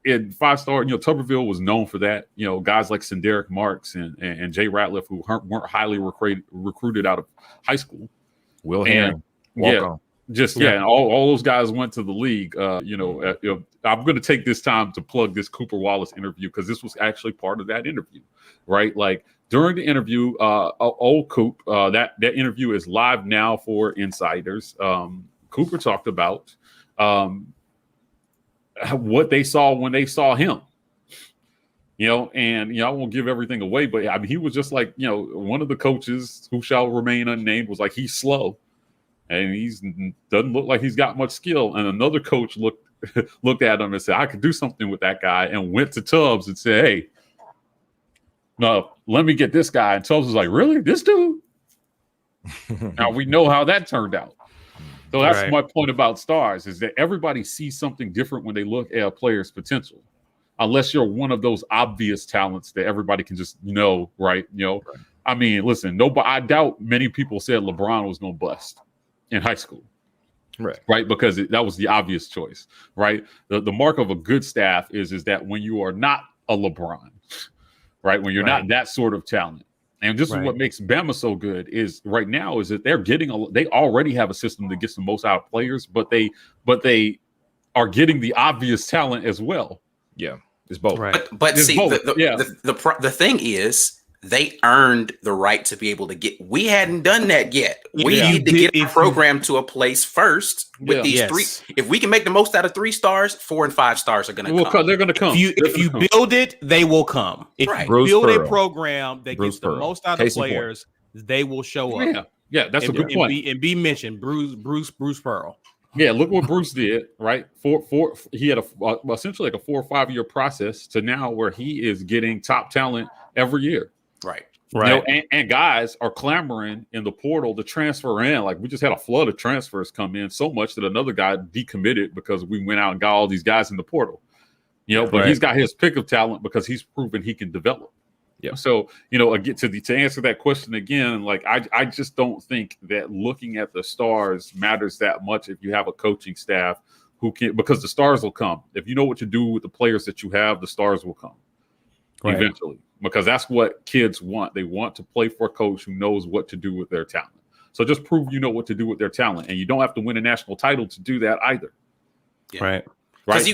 and 5-star, Tuberville was known for that. Guys like Senderick Marks and Jay Ratliff, who weren't highly recruited out of high school. Will Herring, walk on. And all those guys went to the league. I'm going to take this time to plug this Cooper Wallace interview, because this was actually part of that interview, right? Like during the interview, old Coop, that interview is live now for insiders. Cooper talked about what they saw when they saw him. And I won't give everything away, but I mean, he was just like, one of the coaches, who shall remain unnamed, was like, he's slow. And he doesn't look like he's got much skill. And another coach looked at him and said, I could do something with that guy, and went to Tubbs and said, hey, no, let me get this guy. And Tubbs was like, really? This dude? Now we know how that turned out. So that's my point about stars, is that everybody sees something different when they look at a player's potential, unless you're one of those obvious talents that everybody can just know, right? I mean, listen, I doubt many people said LeBron was going to bust in high school, right? Because that was the obvious choice, right? The mark of a good staff is that when you are not a LeBron, right? When you're not that sort of talent. And this is what makes Bama so good is right now is that they already have a system that gets the most out of players, but they are getting the obvious talent as well. Yeah, it's both. Right. But see, both. The thing is, they earned the right to be able to get. We hadn't done that yet. We need to get a program to a place first with these 3. If we can make the most out of 3 stars, 4 and 5 stars are going to come. They're going to come. If you build it, they will come. If you build a program that gets the most out of players, they will show up. Yeah, that's a good point. And be mentioned, Bruce Pearl. Yeah, look what Bruce did, right? He had essentially like a 4 or 5 year process to now where he is getting top talent every year. Right. And guys are clamoring in the portal to transfer in. Like, we just had a flood of transfers come in, so much that another guy decommitted because we went out and got all these guys in the portal. But he's got his pick of talent because he's proven he can develop. Yeah. So, again, to answer that question again, like I just don't think that looking at the stars matters that much if you have a coaching staff who can, because the stars will come. If you know what to do with the players that you have, the stars will come eventually. Because that's what kids want. They want to play for a coach who knows what to do with their talent. So just prove you know what to do with their talent. And you don't have to win a national title to do that either. Yeah. Right.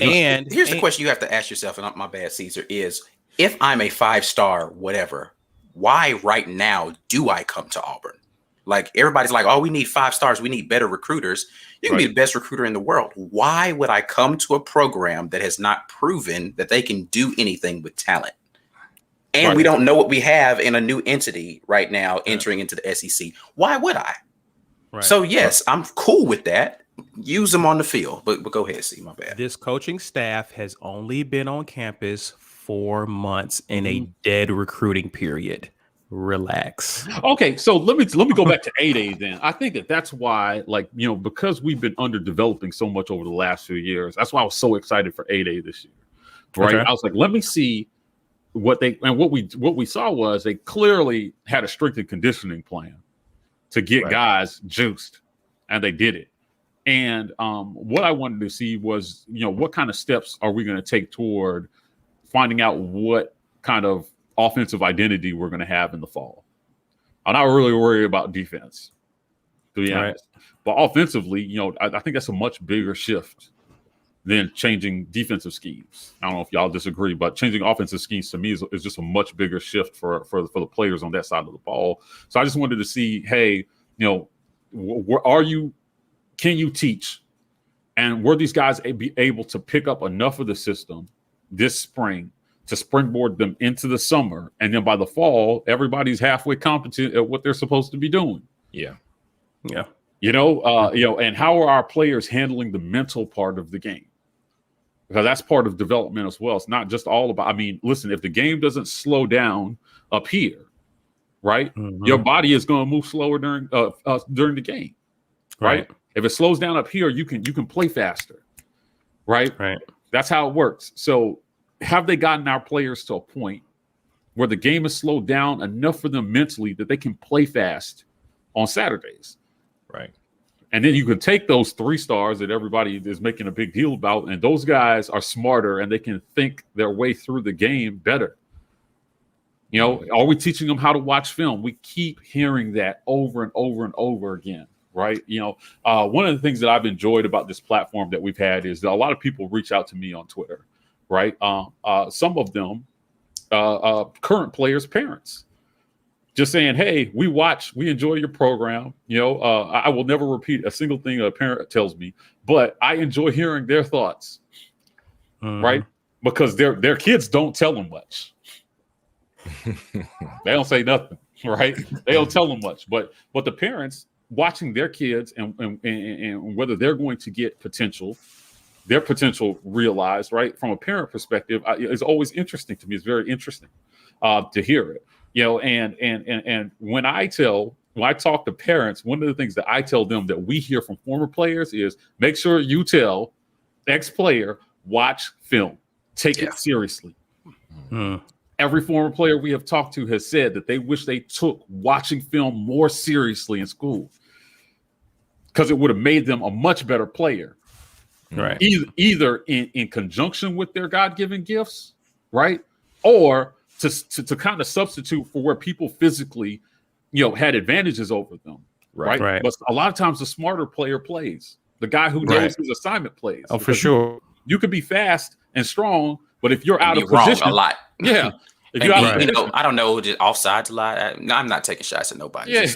And here's the question you have to ask yourself, and my bad, Caesar, is if I'm a 5-star, whatever, why right now do I come to Auburn? Like everybody's like, oh, we need 5 stars. We need better recruiters. You can be the best recruiter in the world. Why would I come to a program that has not proven that they can do anything with talent? And we don't know what we have in a new entity right now entering into the SEC. Why would I? Right. So yes, I'm cool with that. Use them on the field. But go ahead, see, my bad. This coaching staff has only been on campus 4 months in a dead recruiting period. Relax. Okay, so let me go back to 8A then. I think that's why, like, you know, because we've been underdeveloping so much over the last few years. That's why I was so excited for 8A this year. Right? Okay. I was like, let me see what we saw was they clearly had a strength and conditioning plan to get guys juiced, and they did it. And what I wanted to see was, you know, what kind of steps are we going to take toward finding out what kind of offensive identity we're going to have in the fall. I'm not really worried about defense, to be honest. But offensively, you know, I think that's a much bigger shift than changing defensive schemes. I don't know if y'all disagree, but changing offensive schemes to me is just a much bigger shift for the players on that side of the ball. So I just wanted to see, hey, you know, can you teach? And were these guys be able to pick up enough of the system this spring to springboard them into the summer, and then by the fall, everybody's halfway competent at what they're supposed to be doing? Yeah. You know, and how are our players handling the mental part of the game? Because that's part of development as well. It's not just all about. I mean, listen, if the game doesn't slow down up here, right, your body is going to move slower during the game, right? If it slows down up here, you can play faster, right? That's how it works. So, have they gotten our players to a point where the game is slowed down enough for them mentally that they can play fast on Saturdays? Right. And then you can take those 3 stars that everybody is making a big deal about, and those guys are smarter and they can think their way through the game better. You know, are we teaching them how to watch film? We keep hearing that over and over and over again, right? You know, one of the things that I've enjoyed about this platform that we've had is that a lot of people reach out to me on Twitter. Right. Some of them current players' parents just saying, hey, we enjoy your program. You know, I will never repeat a single thing a parent tells me, but I enjoy hearing their thoughts. Right. Because their kids don't tell them much. They don't say nothing. Right. They don't tell them much. But the parents watching their kids and whether they're going to get their potential realized, right? From a parent perspective, is always interesting to me. It's very interesting to hear it, you know. And when I talk to parents, one of the things that I tell them that we hear from former players is make sure you tell ex-player watch film, take it seriously. Every former player we have talked to has said that they wish they took watching film more seriously in school because it would have made them a much better player. Right. Either in conjunction with their God-given gifts, right? Or to kind of substitute for where people physically, you know, had advantages over them. Right. But a lot of times the smarter player plays. The guy who knows his assignment plays. Oh, for sure. You could be fast and strong, but if you're out of position a lot. Yeah. If you know, I don't know, just offsides a lot. I'm not taking shots at nobody. Yeah,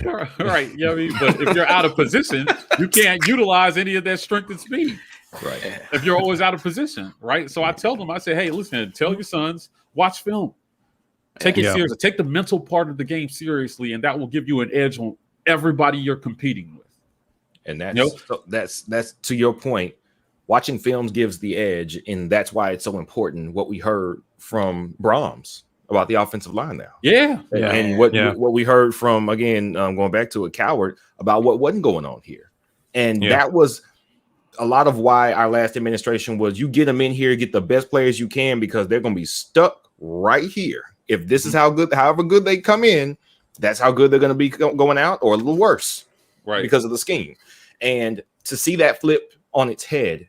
right. You know what I mean? But if you're out of position, you can't utilize any of that strength and speed. Right. If you're always out of position, right? So I tell them, I say, hey, listen, tell your sons, watch film. Take it seriously. Take the mental part of the game seriously, and that will give you an edge on everybody you're competing with. And that's to your point. Watching films gives the edge, and that's why it's so important what we heard from Brahms about the offensive line now. And what we heard from, again, going back to a Coward about what wasn't going on here. And that was a lot of why our last administration was you get them in here, get the best players you can, because they're going to be stuck right here. If this is however good they come in, that's how good they're going to be going out, or a little worse, right? Because of the scheme. And to see that flip on its head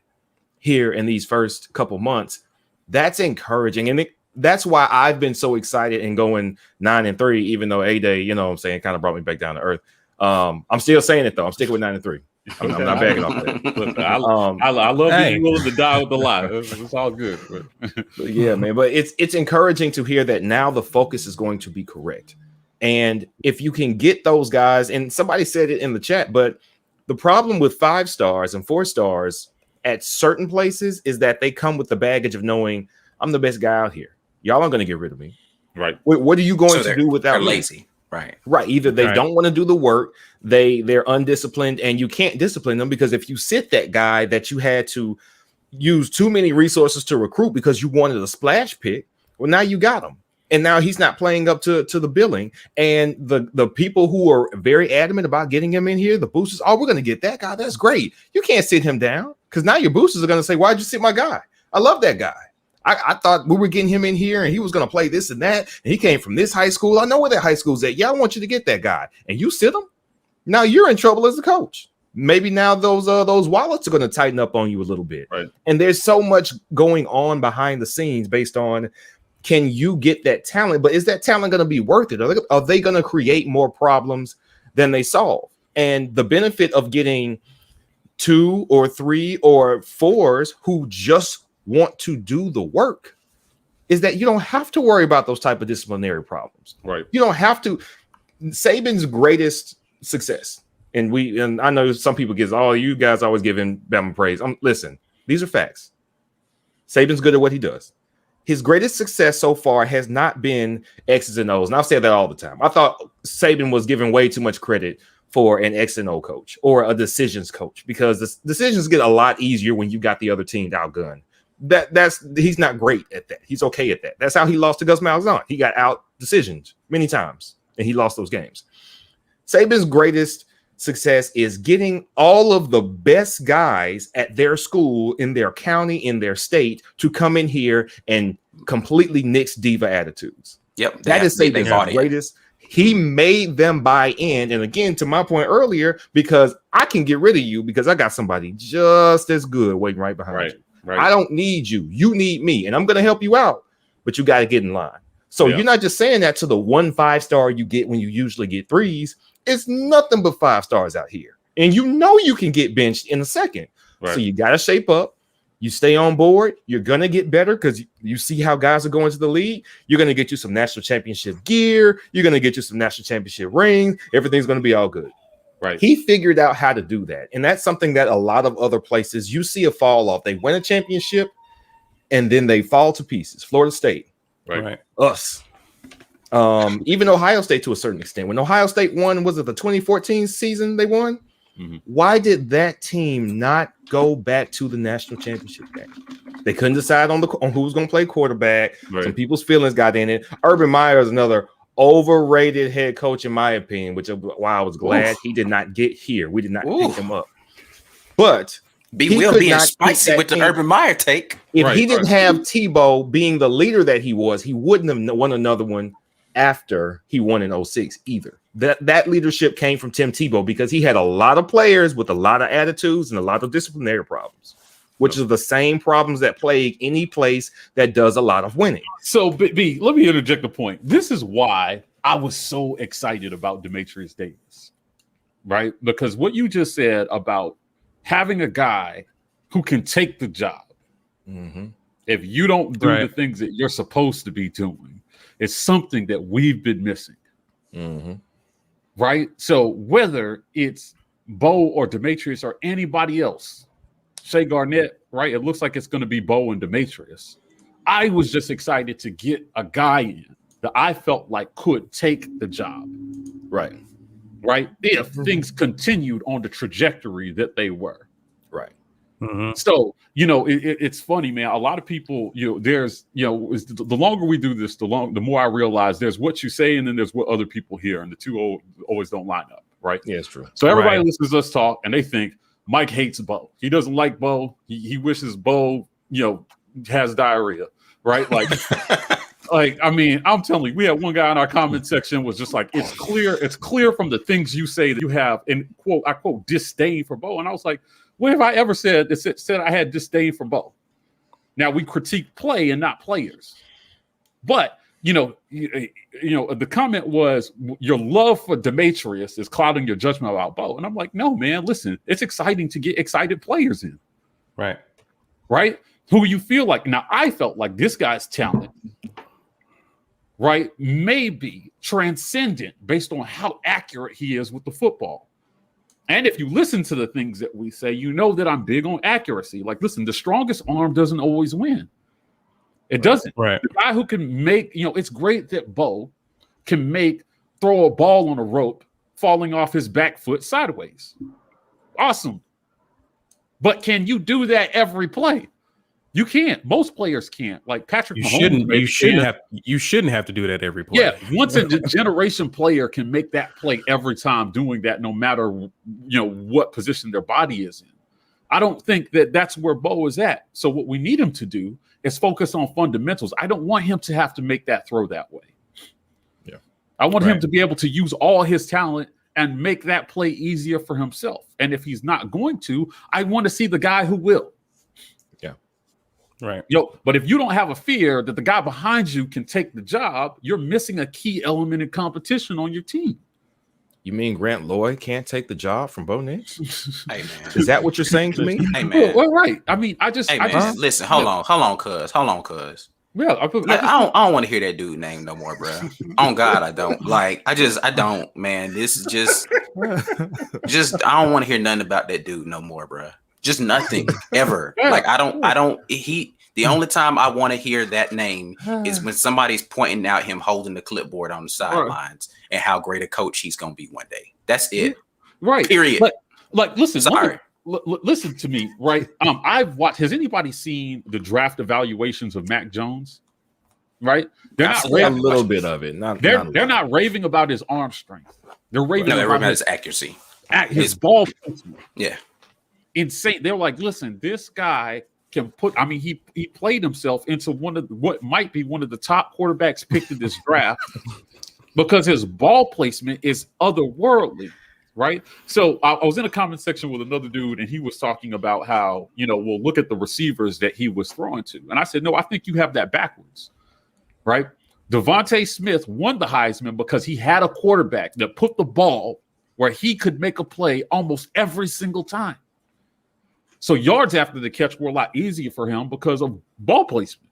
here in these first couple months, that's encouraging. And that's why I've been so excited and going 9-3, even though A-Day, you know what I'm saying, kind of brought me back down to earth. I'm still saying it, though. I'm sticking with 9-3. I'm not backing off that. I love being willing to die with the lie. It's all good. Yeah, man. But it's encouraging to hear that now the focus is going to be correct. And if you can get those guys, and somebody said it in the chat, but the problem with 5 stars and 4 stars at certain places is that they come with the baggage of knowing I'm the best guy out here. Y'all aren't going to get rid of me. Right. What are you going to do without they're me? lazy. Right. Right. Either they don't want to do the work, they're undisciplined, and you can't discipline them because if you sit that guy that you had to use too many resources to recruit because you wanted a splash pick, well, now you got him. And now he's not playing up to the billing. And the people who are very adamant about getting him in here, the boosters, oh, we're going to get that guy. That's great. You can't sit him down because now your boosters are going to say, why'd you sit my guy? I love that guy. I thought we were getting him in here and he was going to play this and that. And he came from this high school. I know where that high school's at. Yeah, I want you to get that guy. And you sit him. Now you're in trouble as a coach. Maybe now those wallets are going to tighten up on you a little bit. Right. And there's so much going on behind the scenes based on, can you get that talent? But is that talent going to be worth it? Are they going to create more problems than they solve? And the benefit of getting 2 or 3 or 4s who just want to do the work is that you don't have to worry about those type of disciplinary problems. Right. You don't have to. Saban's greatest success, and I know some people get, oh, you guys always give him Bama praise. Listen, these are facts. Saban's good at what he does. His greatest success so far has not been X's and O's. And I've said that all the time. I thought Saban was given way too much credit for an X and O coach or a decisions coach because the decisions get a lot easier when you got the other team outgunned. He's not great at that. He's okay at that. That's how he lost to Gus Malzahn. He got out decisions many times and he lost those games. Saban's greatest success is getting all of the best guys at their school, in their county, in their state to come in here and completely nix diva attitudes. Yep. That is Saban's greatest. He made them buy in. And again, to my point earlier, because I can get rid of you because I got somebody just as good waiting right behind you. Right. I don't need you. You need me. And I'm going to help you out, but you got to get in line. So you're not just saying that to the 1 5-star you get when you usually get 3s. It's nothing but 5 stars out here. And you know you can get benched in a second. Right. So you got to shape up. You stay on board. You're going to get better because you see how guys are going to the league. You're going to get you some national championship gear. You're going to get you some national championship rings. Everything's going to be all good. Right. He figured out how to do that. And that's something that a lot of other places, you see a fall off. They win a championship and then they fall to pieces. Florida State. Right. Us. Even Ohio State to a certain extent. When Ohio State won, was it the 2014 season they won? Mm-hmm. Why did that team not go back to the national championship game? They couldn't decide on who was going to play quarterback. Right. Some people's feelings got in it. Urban Meyer is another overrated head coach, in my opinion, which why I was glad he did not get here. We did not pick him up. But being spicy with the Urban Meyer take. If he didn't have Tebow being the leader that he was, he wouldn't have won another one after he won in 06 either. That leadership came from Tim Tebow because he had a lot of players with a lot of attitudes and a lot of disciplinary problems, which is the same problems that plague any place that does a lot of winning. So, B, let me interject a point. This is why I was so excited about Demetrius Davis, right? Because what you just said about having a guy who can take the job, if you don't do the things that you're supposed to be doing, it's something that we've been missing. Right? So whether it's Bo or Demetrius or anybody else, Shea Garnett, right? It looks like it's going to be Bo and Demetrius. I was just excited to get a guy in that I felt like could take the job. Right? If things continued on the trajectory that they were. Right. So, it's funny, man. A lot of people, there's, the longer we do this, the more I realize there's what you say and then there's what other people hear, and the two always don't line up, right? Yeah, it's true. So everybody listens to us talk and they think Mike hates Bo. He doesn't like Bo. He wishes Bo, has diarrhea, right? Like, I mean, I'm telling you, we had one guy in our comment section was just like, it's clear from the things you say that you have, and I quote, disdain for Bo. And I was like, when have I ever said I had disdain for Bo? Now we critique play and not players, but the comment was your love for Demetrius is clouding your judgment about Bo, and I'm like, no, man, listen, it's exciting to get excited players in, right? Who you feel like. Now I felt like this guy's talented, right, may be transcendent based on how accurate he is with the football. And if you listen to the things that we say, you know that I'm big on accuracy. Like, listen, the strongest arm doesn't always win. It doesn't. Right. The guy who can make, it's great that Bo can throw a ball on a rope falling off his back foot sideways. Awesome. But can you do that every play? You can't. Most players can't. Like Patrick Mahomes. You shouldn't have to do that every play. Yeah, once a generation player can make that play every time doing that, no matter what position their body is in. I don't think that that's where Bo is at. So what we need him to do is focus on fundamentals. I don't want him to have to make that throw that way. Yeah, I want him to be able to use all his talent and make that play easier for himself. And if he's not going to, I want to see the guy who will. Right. But if you don't have a fear that the guy behind you can take the job, you're missing a key element in competition on your team. You mean Grant Lloyd can't take the job from Bo Nix? Hey, man. Is that what you're saying to me? Hey, man. Well, right. I mean, I just listen, hold on, cuz. Yeah, I don't want to hear that dude name no more, bro. On God, I don't. Like, I don't, man. This is just I don't want to hear nothing about that dude no more, bro. Just nothing ever. Like, the only time I want to hear that name is when somebody's pointing out him holding the clipboard on the sidelines and how great a coach he's going to be one day. That's it. Right. Period. Like, listen, sorry. Listen to me, right? I've watched. Has anybody seen the draft evaluations of Mac Jones? Right? They're not raving a little bit of it. They're not raving about his arm strength. They're raving about his accuracy, his ball placement. Yeah, insane. They're like, listen, this guy can put. I mean, he played himself into what might be one of the top quarterbacks picked in this draft because his ball placement is otherworldly. Right. So I was in a comment section with another dude and he was talking about how, we'll look at the receivers that he was throwing to. And I said, no, I think you have that backwards. Right. Devontae Smith won the Heisman because he had a quarterback that put the ball where he could make a play almost every single time. So yards after the catch were a lot easier for him because of ball placement.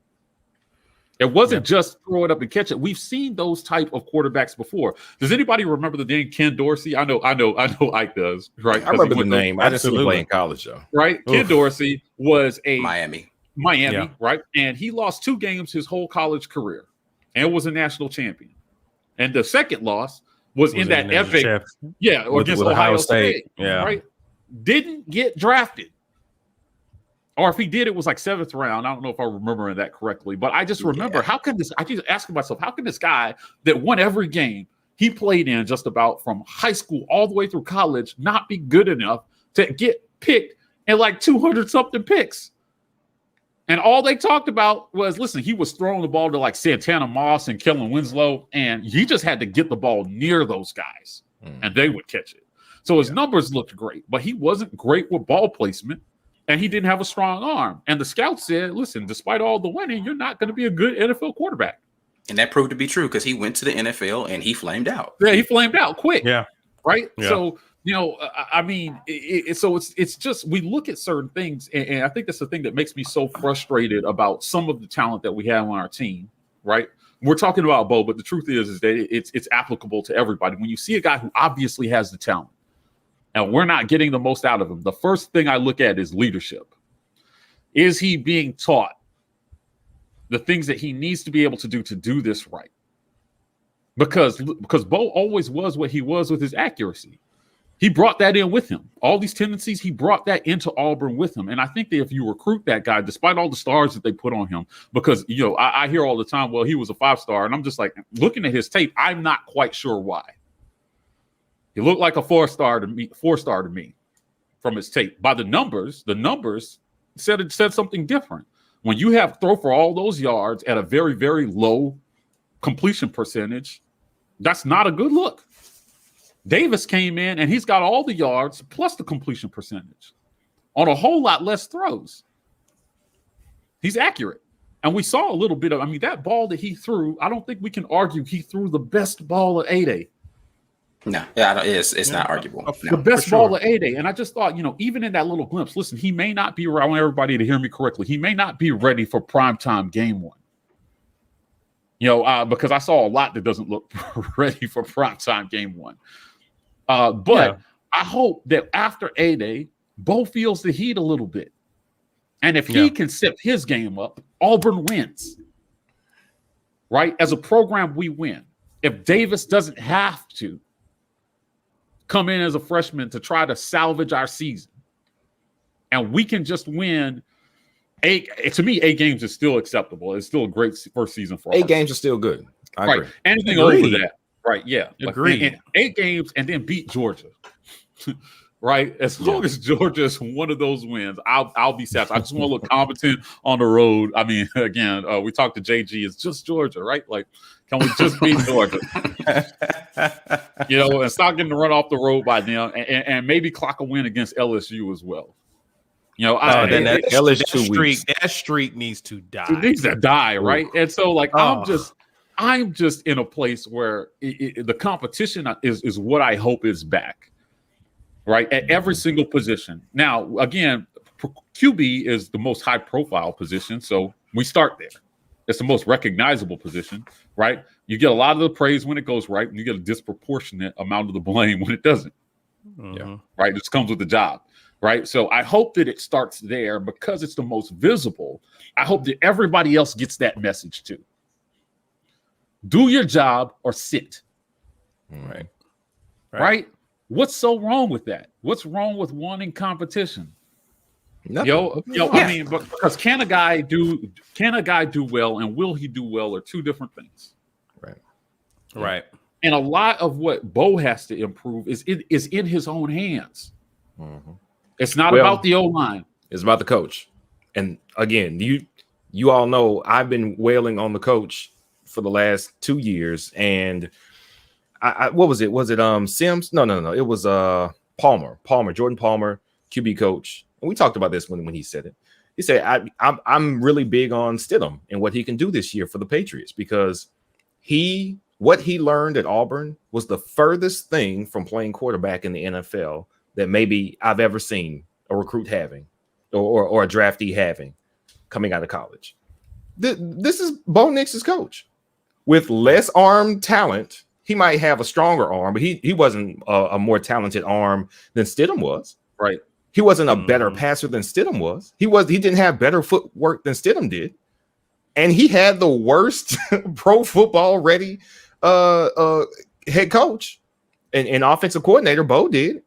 It wasn't just throw it up and catch it. We've seen those type of quarterbacks before. Does anybody remember the name Ken Dorsey? I know Ike does, right? I remember the name. I didn't play in college, though. Right? Oof. Ken Dorsey was a Miami, right? And he lost 2 games his whole college career and was a national champion. And the second loss was in that epic, against Ohio State. Yeah. Right? Didn't get drafted. Or if he did, it was like 7th round. I don't know if I'm remembering that correctly, but I just remember I keep asking myself, how can this guy that won every game he played in just about from high school all the way through college not be good enough to get picked in like 200 something picks? And all they talked about was, listen, he was throwing the ball to like Santana Moss and Kellen Winslow, and he just had to get the ball near those guys and they would catch it. So his numbers looked great, but he wasn't great with ball placement. And he didn't have a strong arm. And the scouts said, listen, despite all the winning, you're not going to be a good NFL quarterback. And that proved to be true because he went to the NFL and he flamed out. Yeah, he flamed out quick. Yeah. Right? Yeah. So, I mean, it's just we look at certain things. And I think that's the thing that makes me so frustrated about some of the talent that we have on our team. Right? We're talking about Bo, but the truth is that it's applicable to everybody. When you see a guy who obviously has the talent, and we're not getting the most out of him, the first thing I look at is leadership. Is he being taught the things that he needs to be able to do this right? Because Bo always was what he was with his accuracy. He brought that in with him. All these tendencies, he brought that into Auburn with him. And I think that if you recruit that guy, despite all the stars that they put on him, because, I hear all the time, well, he was a 5-star. And I'm just like, looking at his tape, I'm not quite sure why. He looked like a 4-star to me from his tape. By the numbers said something different. When you have throw for all those yards at a very, very low completion percentage, that's not a good look. Davis came in and he's got all the yards plus the completion percentage on a whole lot less throws. He's accurate. And we saw a little bit of, that ball that he threw, I don't think we can argue he threw the best ball at A-Day. No, it's not arguable. The best ball of A-Day. And I just thought, even in that little glimpse, listen, he may not be, I want everybody to hear me correctly, he may not be ready for primetime game 1. because I saw a lot that doesn't look ready for primetime game one. But I hope that after A-Day, Bo feels the heat a little bit. And if he can step his game up, Auburn wins. Right? As a program, we win. If Davis doesn't have to come in as a freshman to try to salvage our season, and we can just win to me, 8 games is still acceptable. It's still a great first season for us. 8 games are still good. I agree. Anything over that, right? Yeah. Agreed. And 8 games and then beat Georgia. Right? As long as Georgia is one of those wins, I'll be satisfied. I just want to look competent on the road. I mean, again, we talked to JG. It's just Georgia, right? Like, can we just beat Georgia? And stop getting to run off the road by them, and maybe clock a win against LSU as well. That streak needs to die. It needs to die, right? And so, like, I'm just in a place where the competition is what I hope is back, right? At every single position. Now, again, QB is the most high-profile position, so we start there. It's the most recognizable position, right? You get a lot of the praise when it goes right, and you get a disproportionate amount of the blame when it doesn't. Right? This comes with the job. Right. So I hope that it starts there because it's the most visible. I hope that everybody else gets that message too. Do your job or sit. Right. What's so wrong with that? What's wrong with wanting competition? Nothing. I mean, because can a guy do well and will he do well are two different things. Right. And a lot of what Bo has to improve is in his own hands. It's not about the O-line. It's about the coach. And again, you all know I've been wailing on the coach for the last 2 years. And what was it? Was it Sims? No. It was Palmer, Jordan Palmer, QB coach. And we talked about this when he said it. He said, I'm really big on Stidham and what he can do this year for the Patriots because what he learned at Auburn was the furthest thing from playing quarterback in the NFL that maybe I've ever seen a recruit having or a draftee having coming out of college. This is Bo Nix's coach. With less arm talent, he might have a stronger arm, but he wasn't a more talented arm than Stidham was. Right. He wasn't a better passer than Stidham was. He didn't have better footwork than Stidham did. And he had the worst pro football ready head coach and offensive coordinator, Bo did,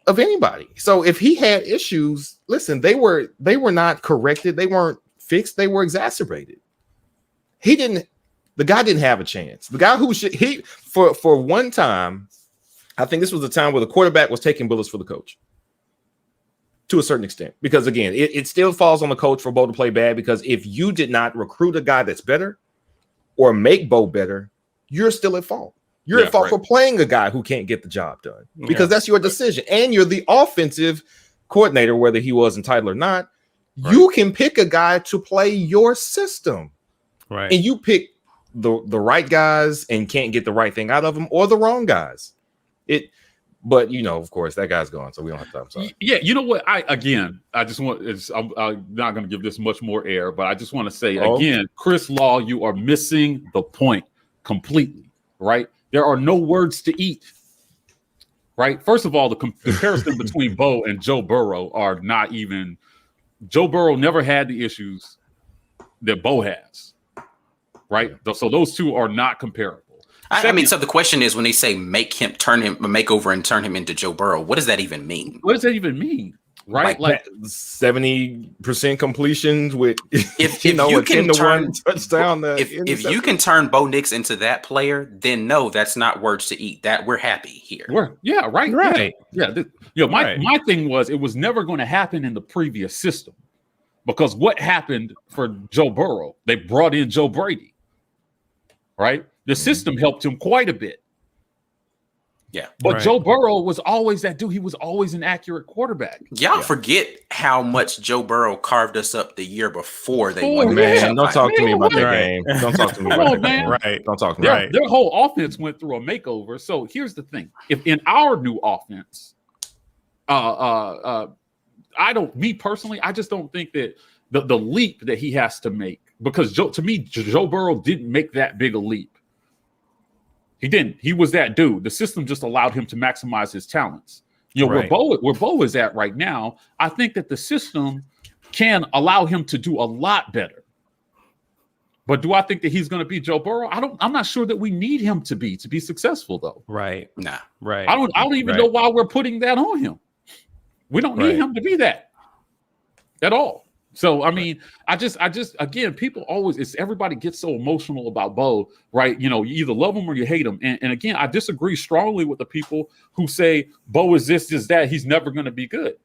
of anybody. So if he had issues, listen, they were not corrected, they weren't fixed, they were exacerbated. The guy didn't have a chance. The guy for one time, I think this was the time where the quarterback was taking bullets for the coach to a certain extent, because again, it still falls on the coach for Bo to play bad, because if you did not recruit a guy that's better or make Bo better, you're still at fault. You're at fault for playing a guy who can't get the job done, because that's your decision. And you're the offensive coordinator, whether he was entitled or not. You can pick a guy to play your system. Right. And you pick the right guys and can't get the right thing out of them, or the wrong guys. But of course, that guy's gone, so we don't have time. Sorry. Yeah, you know what? I'm not going to give this much more air, but I just want to say again, Chris Law, you are missing the point completely. Right? There are no words to eat. Right? First of all, the comparison between Bo and Joe Burrow are not even. Joe Burrow never had the issues that Bo has. Right? So those two are not comparable. I mean, so the question is, when they say make over and turn him into Joe Burrow, what does that even mean? What does that even mean? Right? Like 70% completions with if you can turn touchdown. If you can turn Bo Nix into that player, then no, that's not words to eat. That we're happy here. Right. My thing was, it was never going to happen in the previous system, because what happened for Joe Burrow? They brought in Joe Brady. Right? The system helped him quite a bit. Yeah. But Joe Burrow was always that dude. He was always an accurate quarterback. Y'all forget how much Joe Burrow carved us up the year before they won. Man, don't talk to me about that game. Don't talk to me about that game. Right. Don't talk to me about that. Their whole offense went through a makeover. So here's the thing. If in our new offense, I just don't think that the leap that he has to make because to me, Joe Burrow didn't make that big a leap. He didn't. He was that dude. The system just allowed him to maximize his talents. Right. Where Bo is at right now, I think that the system can allow him to do a lot better. But do I think that he's going to be Joe Burrow? I'm not sure that we need him to be successful though. Right. Nah. Right. I don't even know why we're putting that on him. We don't need him to be that at all. So I mean, I just again, people always everybody gets so emotional about Bo, right? You either love him or you hate him. And again, I disagree strongly with the people who say Bo is this, is that. He's never going to be good.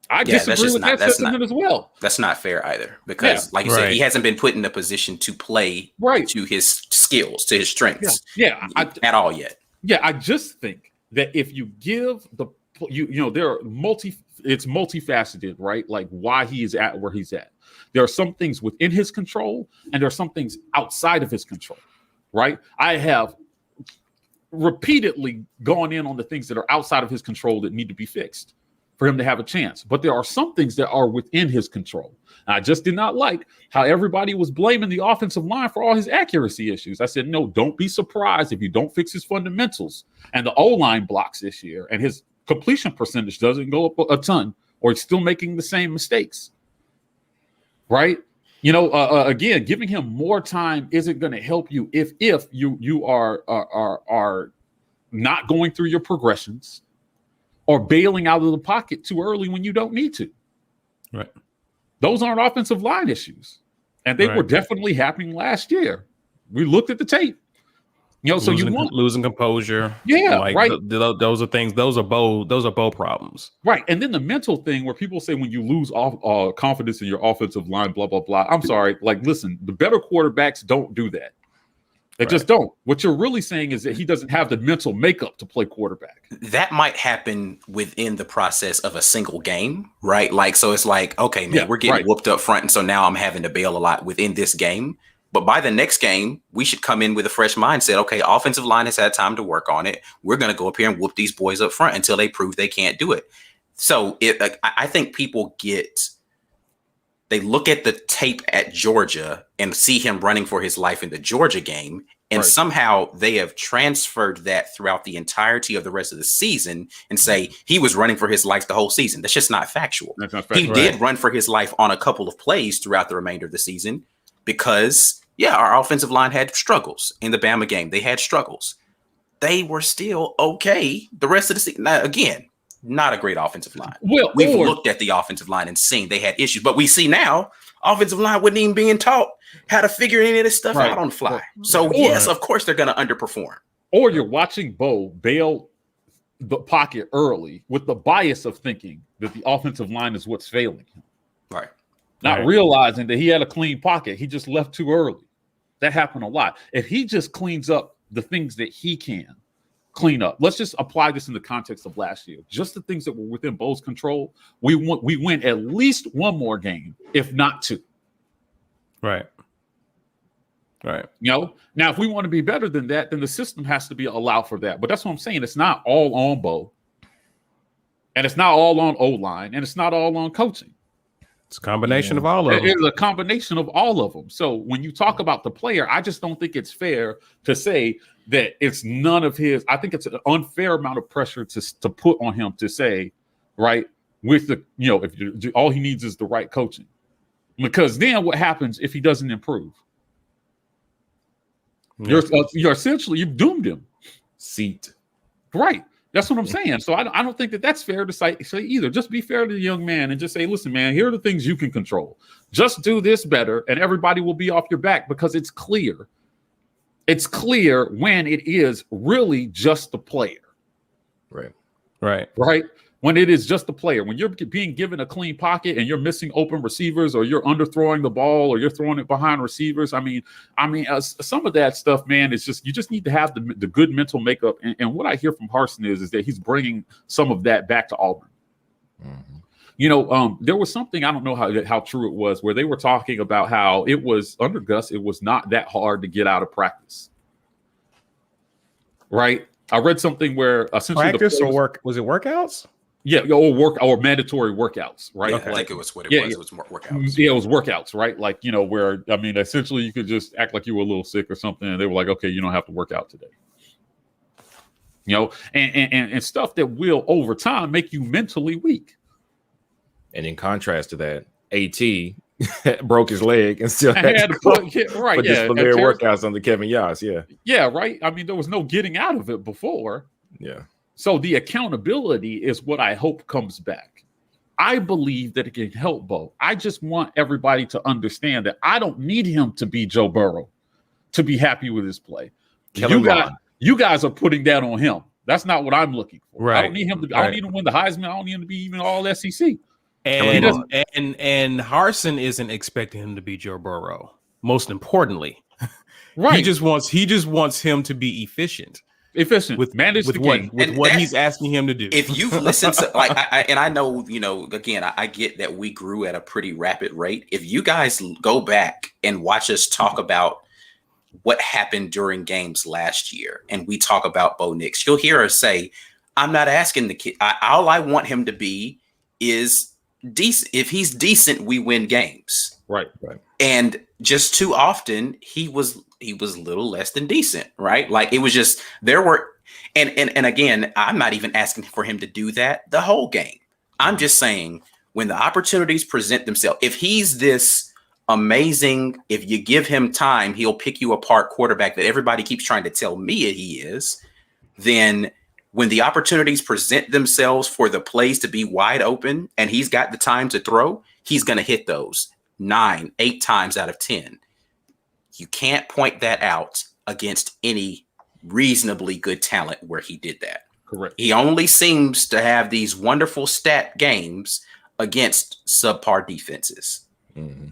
I disagree with that sentiment as well. That's not fair either, because like you said, he hasn't been put in a position to play to his skills, to his strengths at all yet. Yeah, I just think that if you give there are it's multifaceted, right? Like why he is at where he's at. There are some things within his control and there are some things outside of his control, right? I have repeatedly gone in on the things that are outside of his control that need to be fixed for him to have a chance. But there are some things that are within his control. And I just did not like how everybody was blaming the offensive line for all his accuracy issues. I said, no, don't be surprised if you don't fix his fundamentals and the O-line blocks this year and his completion percentage doesn't go up a ton, or he's still making the same mistakes, right? Again, giving him more time isn't going to help you if you are not going through your progressions, or bailing out of the pocket too early when you don't need to. Right. Those aren't offensive line issues. And they were definitely happening last year. We looked at the tape. So losing composure. Yeah, right. Those are things. Those are Bo problems. Right. And then the mental thing where people say when you lose confidence in your offensive line, blah, blah, blah. I'm sorry. Like, listen, the better quarterbacks don't do that. They just don't. What you're really saying is that he doesn't have the mental makeup to play quarterback. That might happen within the process of a single game, right? Like, so it's like, okay, man, we're getting whooped up front. And so now I'm having to bail a lot within this game. But by the next game, we should come in with a fresh mindset. Okay, offensive line has had time to work on it. We're going to go up here and whoop these boys up front until they prove they can't do it. So I think people they look at the tape at Georgia and see him running for his life in the Georgia game. And somehow they have transferred that throughout the entirety of the rest of the season and say he was running for his life the whole season. That's just not factual. That's not factual. He did run for his life on a couple of plays throughout the remainder of the season because, our offensive line had struggles in the Bama game. They had struggles. They were still okay the rest of the season. Now, again, not a great offensive line. Well, we've looked at the offensive line and seen they had issues, but we see now offensive line wasn't even being taught how to figure any of this stuff out on the fly. So yes, of course they're going to underperform. Or you're watching Bo bail the pocket early with the bias of thinking that the offensive line is what's failing him. Right. Not realizing that he had a clean pocket. He just left too early. That happened a lot. If he just cleans up the things that he can clean up, let's just apply this in the context of last year. Just the things that were within Bo's control. We win at least one more game, if not two. Right. Now if we want to be better than that, then the system has to be allow for that. But that's what I'm saying. It's not all on Bo, and it's not all on O-line, and it's not all on coaching. It's a combination of all of them. It's a combination of all of them. So when you talk about the player, I just don't think it's fair to say that it's none of his. I think it's an unfair amount of pressure to put on him to say, right, with the, if all he needs is the right coaching. Because then what happens if he doesn't improve? You're essentially, you've doomed him. Seat. Right. That's what I'm saying. So I don't think that's fair to say either. Just be fair to the young man and just say, listen, man, here are the things you can control. Just do this better and everybody will be off your back, because it's clear. It's clear when it is really just the player. Right. When it is just the player, when you're being given a clean pocket and you're missing open receivers, or you're underthrowing the ball, or you're throwing it behind receivers. I mean, some of that stuff, man, is just, you just need to have the good mental makeup. And what I hear from Harsin is that he's bringing some of that back to Auburn. Mm-hmm. There was something, I don't know how true it was, where they were talking about how it was under Gus, it was not that hard to get out of practice. Right. I read something where essentially practice or work, was it workouts? Yeah, or mandatory workouts, right? Yeah, Like, I think it was what it yeah, was. It was workouts. Yeah, it was workouts, right? Like, where I mean, essentially, you could just act like you were a little sick or something, and they were like, "Okay, you don't have to work out today." And stuff that will over time make you mentally weak. And in contrast to that, AT broke his leg and still I had had to to go put, yeah, right, for yeah, disciplinary and Terrence- workouts under Kevin Yas. Yeah, yeah, right. I mean, there was no getting out of it before. yeah. So the accountability is what I hope comes back. I believe that it can help Bo. I just want everybody to understand that I don't need him to be Joe Burrow to be happy with his play. You guys are putting that on him. That's not what I'm looking for. Right. I don't need him to. I don't need him to win the Heisman. I don't need him to be even all SEC. And Harsin isn't expecting him to be Joe Burrow. Most importantly, Right. He just wants him to be efficient with manage the game. with what he's asking him to do. If you've listened to I know, again, I get that we grew at a pretty rapid rate. If you guys go back and watch us talk about what happened during games last year, and we talk about Bo Nix, you'll hear us say, I'm not asking the kid. All I want him to be is decent. If he's decent, we win games. Right. And just too often he was a little less than decent, right? Like it was just there were and again, I'm not even asking for him to do that the whole game. I'm just saying when the opportunities present themselves, if he's this amazing, if you give him time, he'll pick you apart quarterback that everybody keeps trying to tell me he is, then when the opportunities present themselves for the plays to be wide open and he's got the time to throw, he's going to hit those 9, 8 times out of 10. You can't point that out against any reasonably good talent where he did that. Correct. He only seems to have these wonderful stat games against subpar defenses. Mm-hmm.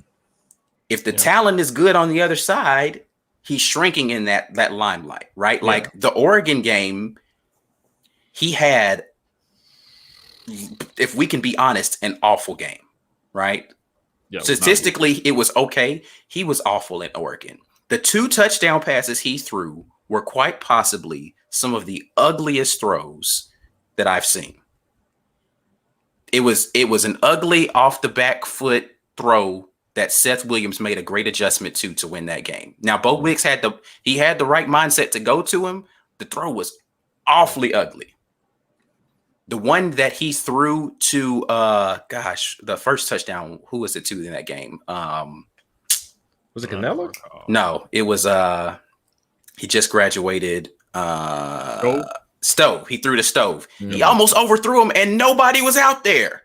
If the talent is good on the other side, he's shrinking in that limelight, right? Yeah. Like the Oregon game, he had, if we can be honest, an awful game, right? Yeah, statistically, it was okay. He was awful in Oregon. The 2 touchdown passes he threw were quite possibly some of the ugliest throws that I've seen. It was an ugly off the back foot throw that Seth Williams made a great adjustment to win that game. Now, Bo Nix had the right mindset to go to him. The throw was awfully ugly. The one that he threw to, the first touchdown, who was it to in that game? Was it Canelo? No, it was, he just graduated. Stove. He threw to Stove. Mm-hmm. He almost overthrew him and nobody was out there.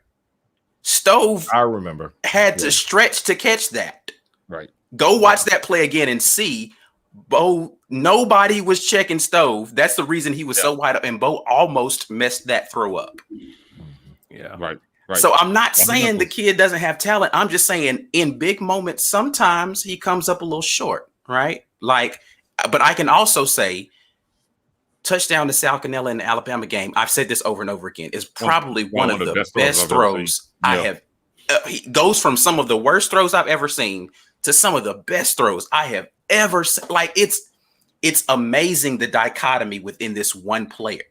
Stove, I remember, had to stretch to catch that. Right. Go watch that play again and see. Bo, nobody was checking Stove. That's the reason he was so wide up, and Bo almost messed that throw up. Yeah. Right. So I'm not saying the kid doesn't have talent. I'm just saying in big moments, sometimes he comes up a little short, right? Like, but I can also say touchdown to Sal Cannella in the Alabama game. I've said this over and over again. Is probably one of the best throws I have. He goes from some of the worst throws I've ever seen to some of the best throws I have ever seen. Like it's amazing the dichotomy within this one player.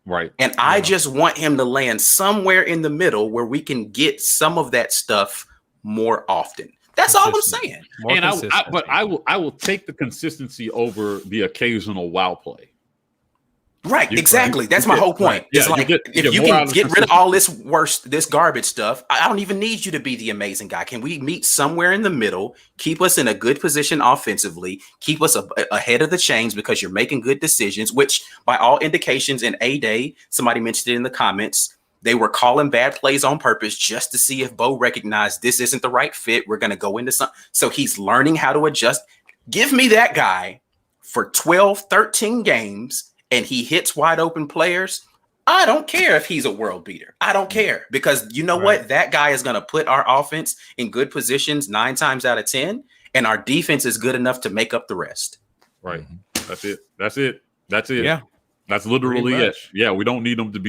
Right. And I just want him to land somewhere in the middle where we can get some of that stuff more often. That's all I'm saying. And I will take the consistency over the occasional wow play. Right, exactly. That's my whole point. Right. It's like if you can get rid of all this garbage stuff, I don't even need you to be the amazing guy. Can we meet somewhere in the middle, keep us in a good position offensively, keep us ahead of the chains because you're making good decisions, which by all indications in A-Day, somebody mentioned it in the comments, they were calling bad plays on purpose just to see if Bo recognized this isn't the right fit. We're going to go into something. So he's learning how to adjust. Give me that guy for 12, 13 games and he hits wide open players, I don't care if he's a world beater. I don't care because you know what? That guy is going to put our offense in good positions 9 times out of 10, and our defense is good enough to make up the rest. Right. That's it. Yeah. That's literally it. Yeah. We don't need him to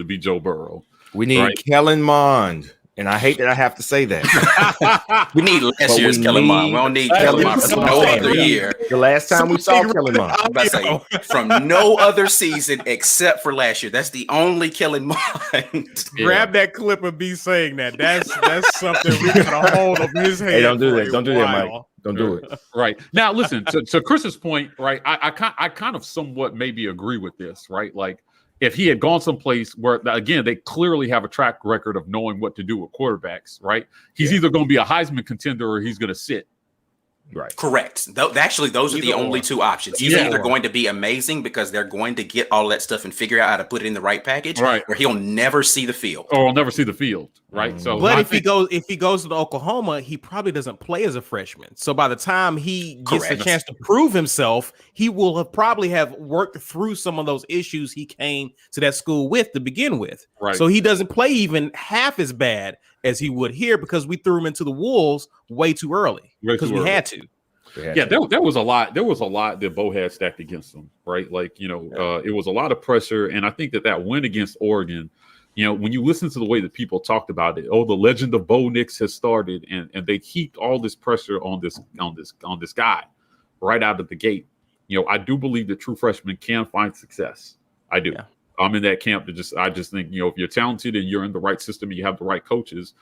be Joe Burrow. We need Kellen Mond And I hate that I have to say that. We need last year's Kellen Mond. We don't need Kellen Mond from no other year. The last time we saw Kellen Mond. I'm about to say, from no other season except for last year. That's the only Kellen Mond. Grab that clip and be saying that. That's something we got a hold of his head. Hey, don't do that. Don't do that, Mike. Don't do it. Right. Now, listen, to Chris's point, right, I kind of somewhat maybe agree with this, right? Like, if he had gone someplace where, again, they clearly have a track record of knowing what to do with quarterbacks, right? He's either going to be a Heisman contender or he's going to sit. Right. Correct. Actually, those are the only two options. He's either going to be amazing because they're going to get all of that stuff and figure out how to put it in the right package, right, or he'll never see the field. Or he'll never see the field, right? So, but if he goes to Oklahoma, he probably doesn't play as a freshman. So by the time he gets a chance to prove himself, he will have probably have worked through some of those issues he came to that school with to begin with. Right. So he doesn't play even half as bad as he would here because we threw him into the wolves way too early because we had to. Yeah, there was a lot. There was a lot that Bo had stacked against him, right? Like, it was a lot of pressure, and I think that win against Oregon, when you listen to the way that people talked about it, the legend of Bo Nix has started, and they heaped all this pressure on this guy right out of the gate. I do believe that true freshmen can find success. I do. Yeah. I'm in that camp I just think, if you're talented and you're in the right system and you have the right coaches,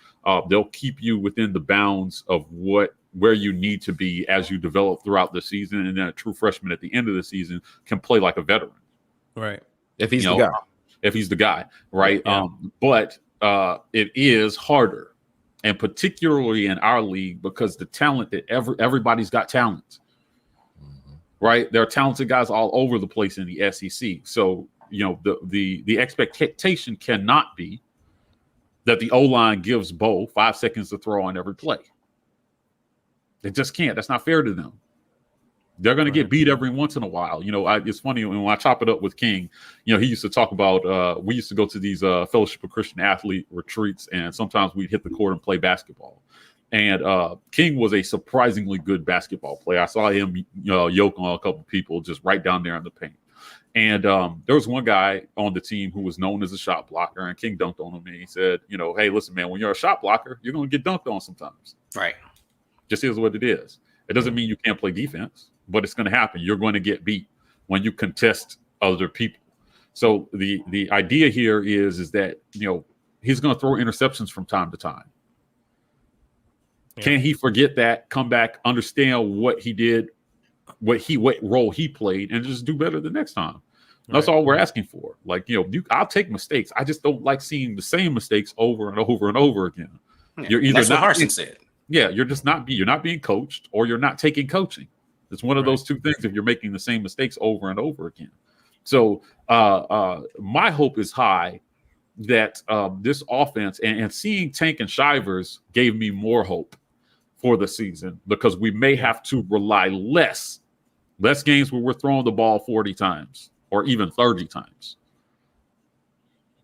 they'll keep you within the bounds of where you need to be as you develop throughout the season. And then a true freshman at the end of the season can play like a veteran. Right. If he's the guy. If he's the guy. Right. Yeah. But it is harder, and particularly in our league, because the talent that everybody's got talent. Mm-hmm. Right. There are talented guys all over the place in the SEC. So, the expectation cannot be that the O-line gives Bo 5 seconds to throw on every play. They just can't. That's not fair to them. They're going to get beat every once in a while. It's funny when I chop it up with King, he used to talk about, we used to go to these Fellowship of Christian Athlete retreats, and sometimes we'd hit the court and play basketball. And King was a surprisingly good basketball player. I saw him yoke on a couple people just right down there in the paint. And there was one guy on the team who was known as a shot blocker, and King dunked on him. And he said, hey, listen, man, when you're a shot blocker, you're going to get dunked on sometimes. Right. Just is what it is. It doesn't mean you can't play defense, but it's going to happen. You're going to get beat when you contest other people. So the idea here is that, he's going to throw interceptions from time to time. Yeah. Can he forget that, come back, understand what he did, what role he played, and just do better the next time? That's all we're asking for. Like, I'll take mistakes. I just don't like seeing the same mistakes over and over and over again. Yeah. You're either that's what Harsin said. Yeah, you're not being coached, or you're not taking coaching. It's one of those two things if you're making the same mistakes over and over again. So my hope is high that this offense and seeing Tank and Shivers gave me more hope for the season, because we may have to rely less games where we're throwing the ball 40 times or even 30 times.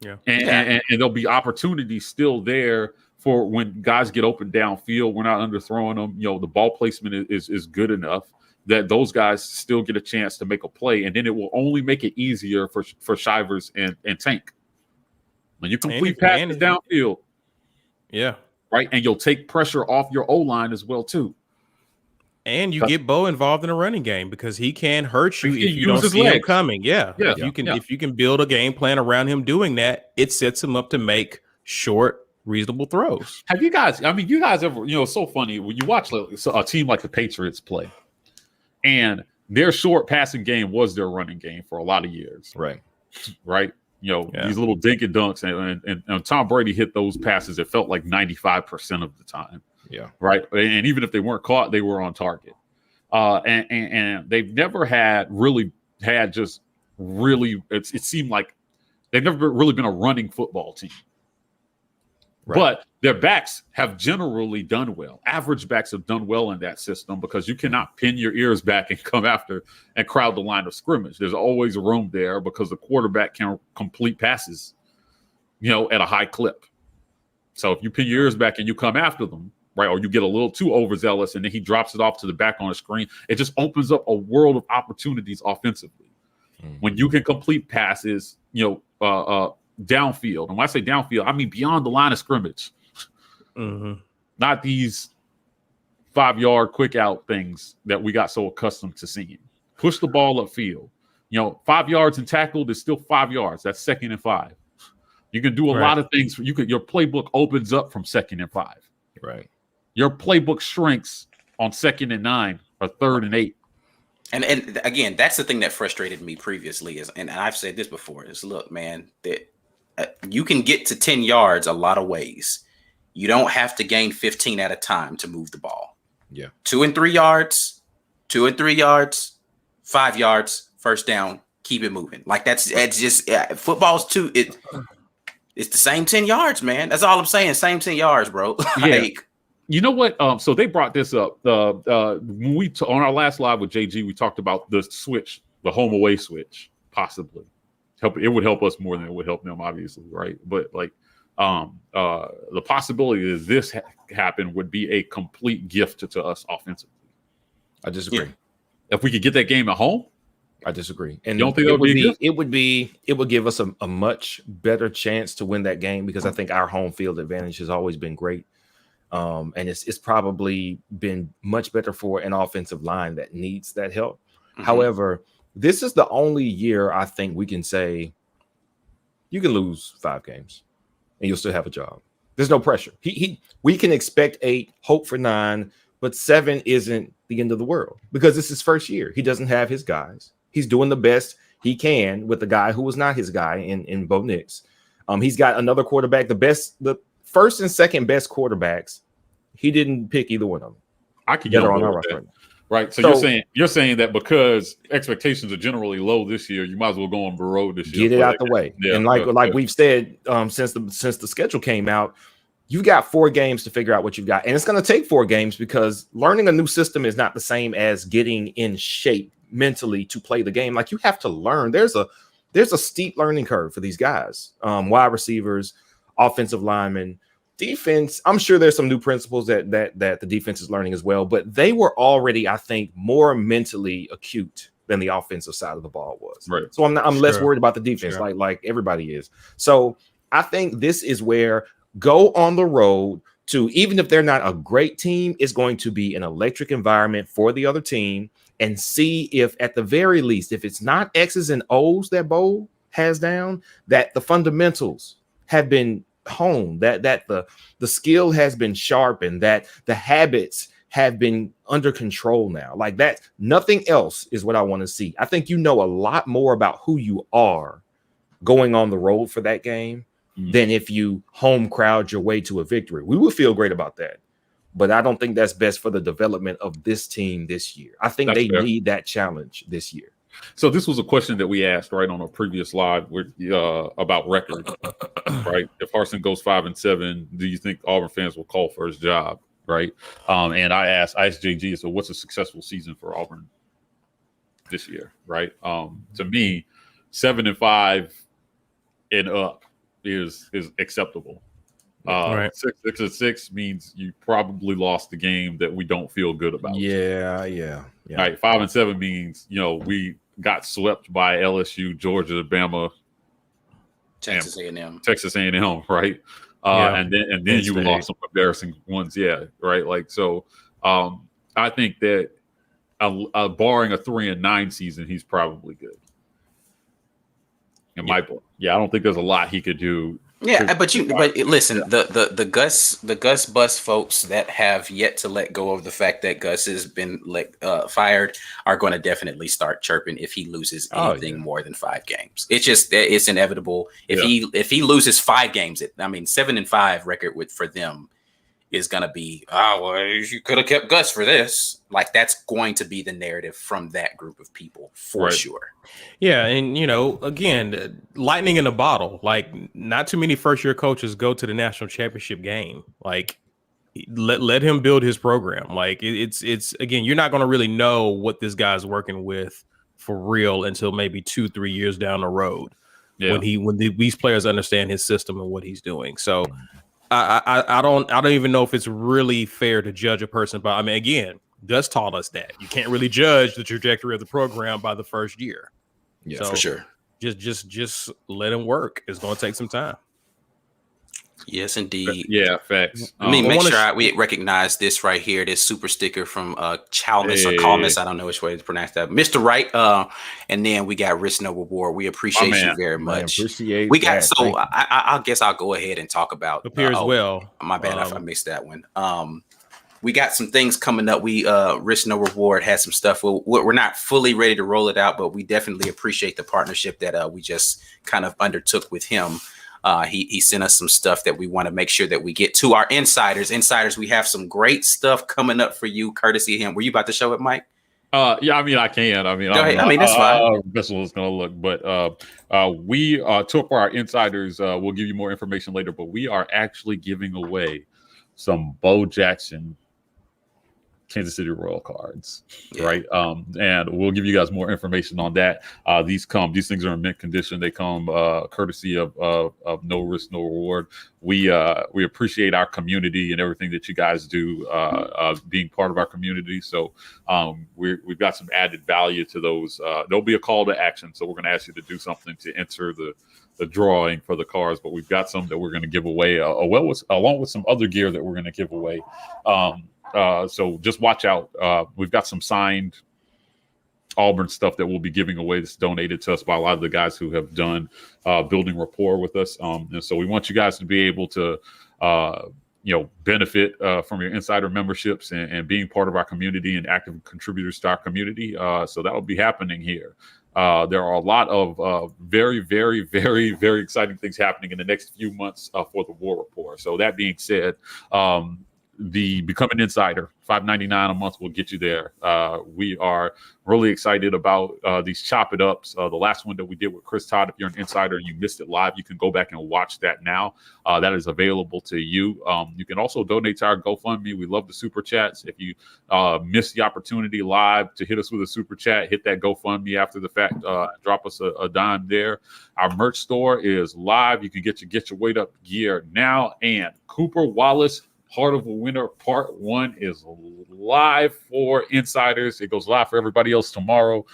Yeah. And there'll be opportunities still there for when guys get open downfield. We're not underthrowing them. The ball placement is good enough that those guys still get a chance to make a play, and then it will only make it easier for Shivers and Tank. When you complete passes downfield, right, and you'll take pressure off your O-line as well too. And you get Bo involved in a running game, because he can hurt you if you don't see him coming. If you can build a game plan around him doing that, it sets him up to make short, reasonable throws. Have you guys? I mean, you guys ever? It's so funny when you watch a team like the Patriots play, and their short passing game was their running game for a lot of years. Right. These little dink and dunks, and Tom Brady hit those passes. It felt like 95% of the time. Yeah. Right. And even if they weren't caught, they were on target. And they've never it seemed like they've never really been a running football team. Right. But their backs have generally done well. Average backs have done well in that system, because you cannot pin your ears back and come after and crowd the line of scrimmage. There's always room there because the quarterback can complete passes, at a high clip. So if you pin your ears back and you come after them, right, or you get a little too overzealous and then he drops it off to the back on the screen, it just opens up a world of opportunities offensively. Mm-hmm. When you can complete passes, downfield. And when I say downfield, I mean beyond the line of scrimmage. Mm-hmm. Not these 5-yard quick out things that we got so accustomed to seeing. Push the ball upfield. 5 yards and tackled is still 5 yards. That's 2nd and 5. You can do a lot of things. Your playbook opens up from 2nd and 5. Right. Your playbook shrinks on 2nd and 9 or 3rd and 8. And again, that's the thing that frustrated me previously and I've said this before, is look, man, that you can get to 10 yards a lot of ways. You don't have to gain 15 at a time to move the ball. Yeah. 2 and 3 yards, 2 and 3 yards, 5 yards, first down, keep it moving. Like that's just football's too. It's the same 10 yards, man. That's all I'm saying. Same 10 yards, bro. Like, you know what? So they brought this up when we on our last live with JG. We talked about the switch, the home away switch, possibly. It would help us more than it would help them, obviously, right? But like the possibility that this happen would be a complete gift to us offensively. I disagree. Yeah. If we could get that game at home, I disagree. And you don't think it would give us a much better chance to win that game, because I think our home field advantage has always been great. And it's probably been much better for an offensive line that needs that help. Mm-hmm. However, this is the only year I think we can say you can lose 5 games and you'll still have a job. There's no pressure. We can expect 8, hope for 9, but 7 isn't the end of the world, because it's his first year. He doesn't have his guys. He's doing the best he can with the guy who was not his guy in Bo Nix. He's got another quarterback, the first and second best quarterbacks. He didn't pick either one of them. I could get on our roster. Right. So you're saying that because expectations are generally low this year, you might as well go on the road this year. Get it out the way. Yeah, and like we've said, since the schedule came out, you've got 4 games to figure out what you've got. And it's going to take 4 games, because learning a new system is not the same as getting in shape mentally to play the game. Like, you have to learn. There's a steep learning curve for these guys, wide receivers, offensive linemen, defense. I'm sure there's some new principles that the defense is learning as well, but they were already, I think, more mentally acute than the offensive side of the ball was. Right. So I'm less worried about the defense, like everybody is. So I think this is where go on the road to, even if they're not a great team, it's going to be an electric environment for the other team, and see if at the very least, if it's not X's and O's that Bo has down, that the fundamentals have been honed, that the skill has been sharpened, that the habits have been under control now. Like that, nothing else is what I want to see. I think you know a lot more about who you are going on the road for that game than if you home crowd your way to a victory. We would feel great about that, but I don't think that's best for the development of this team this year. I think they need that challenge this year. So this was a question that we asked right on a previous live with about record, right? If Harsin goes 5-7, do you think Auburn fans will call for his job, right? And I asked JG, so what's a successful season for Auburn this year, right? To me, 7-5 and up is acceptable. 6-6 means you probably lost the game that we don't feel good about. Yeah. Right, 5-7 means we got swept by LSU, Georgia, Bama, Texas A&M, right? And then you lost some embarrassing ones, right? Like so, I think that barring a 3-9 season, he's probably good. In my book, I don't think there's a lot he could do. Yeah, but listen, the Gus Bus folks that have yet to let go of the fact that Gus has been fired are going to definitely start chirping if he loses anything more than 5 games. It's inevitable. If he loses 5 games, 7-5 record for them is going to be, you could have kept Gus for this. Like, that's going to be the narrative from that group of people for sure. Yeah. And, again, lightning in a bottle. Like, not too many first-year coaches go to the national championship game. Like, let him build his program. Like, it's again, you're not going to really know what this guy's working with for real until maybe 2-3 years down the road when these players understand his system and what he's doing. So I don't even know if it's really fair to judge a person by, again, Gus taught us that you can't really judge the trajectory of the program by the first year. Yeah, so for sure. Just let him work. It's going to take some time. Yes, indeed. Yeah, facts. Let me I make wanna sure we recognize this right here. This super sticker from Chalness or Hey. Calness. I don't know which way to pronounce that. Mr. Wright. And then we got Risk No Reward. We appreciate man. you very Man, much. appreciate We got that. so Thank you. I guess I'll go ahead and talk about up here as well. my bad, I missed that one. We got some things coming up. We Risk No Reward has some stuff. We're not fully ready to roll it out, but we definitely appreciate the partnership that we just kind of undertook with him. He sent us some stuff that we want to make sure that we get to our insiders. Insiders, we have some great stuff coming up for you, courtesy of him. Were you about to show it, Mike? Yeah, I mean, I can. I mean, Go ahead. I mean, that's fine. That's what it's going to look. But we took for our insiders. We'll give you more information later. But we are actually giving away some Bo Jackson Kansas City Royal cards, right? And we'll give you guys more information on that. These things are in mint condition. They come courtesy of No Risk, No Reward. We appreciate our community and everything that you guys do, being part of our community. So we've got some added value to those. There'll be a call to action. So we're going to ask you to do something to enter the drawing for the cards, but we've got some that we're going to give away, along with some other gear that we're going to give away. So just watch out. We've got some signed Auburn stuff that we'll be giving away that's donated to us by a lot of the guys who have done building rapport with us. And so we want you guys to be able to, benefit from your insider memberships and being part of our community and active contributors to our community. So that will be happening here. There are a lot of very, very, very, very exciting things happening in the next few months for the War Report. So that being said, the Become an Insider, $5.99 a month will get you there. We are really excited about these Chop It Ups. The last one that we did with Chris Todd, if you're an insider and you missed it live, you can go back and watch that now. That is available to you. You can also donate to our GoFundMe. We love the super chats. If you missed the opportunity live to hit us with a super chat, hit that GoFundMe after the fact. Drop us a dime there. Our merch store is live. You can get your weight up gear now. And Cooper Wallace, Heart of a Winner Part 1 is live for insiders. It goes live for everybody else tomorrow.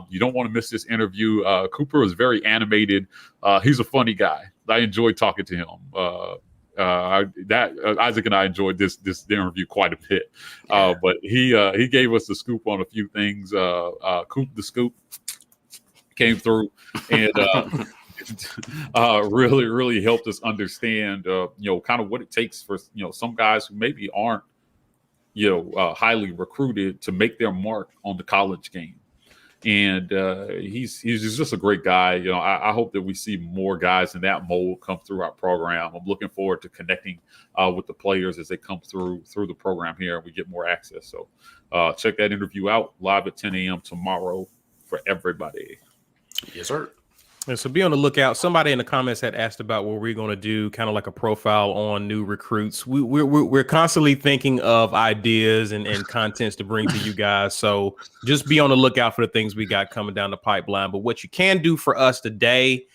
You don't want to miss this interview. Cooper is very animated. He's a funny guy. I enjoyed talking to him. Isaac and I enjoyed this interview quite a bit. But he gave us the scoop on a few things. Coop the Scoop came through and really, really helped us understand, kind of what it takes for, some guys who maybe aren't, highly recruited to make their mark on the college game. And he's just a great guy. I hope that we see more guys in that mold come through our program. I'm looking forward to connecting with the players as they come through the program here and we get more access. So check that interview out live at 10 a.m. tomorrow for everybody. Yes, sir. And so be on the lookout. Somebody in the comments had asked about what we're going to do, kind of like a profile on new recruits. We're constantly thinking of ideas and contents to bring to you guys. So just be on the lookout for the things we got coming down the pipeline. But what you can do for us today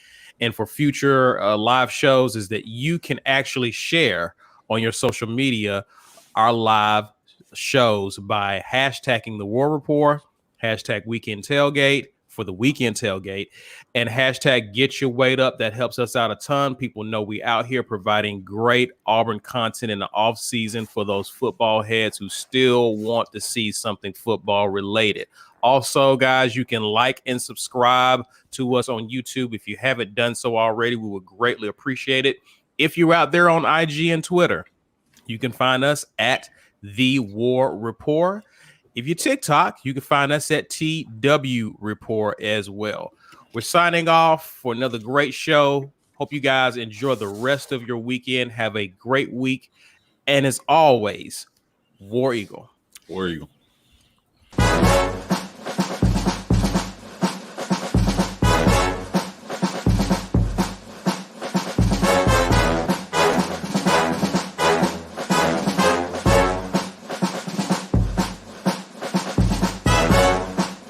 and for future live shows is that you can actually share on your social media our live shows by hashtagging the War Report, hashtag Weekend Tailgate for the Weekend Tailgate, and hashtag Get Your Weight Up. That helps us out a ton. People know we out here providing great Auburn content in the off season for those football heads who still want to see something football related. Also, guys, you can like and subscribe to us on YouTube. If you haven't done so already, we would greatly appreciate it. If you're out there on IG and Twitter, you can find us at The War Report. If you TikTok, you can find us at TW Report as well. We're signing off for another great show. Hope you guys enjoy the rest of your weekend. Have a great week. And as always, War Eagle. War Eagle.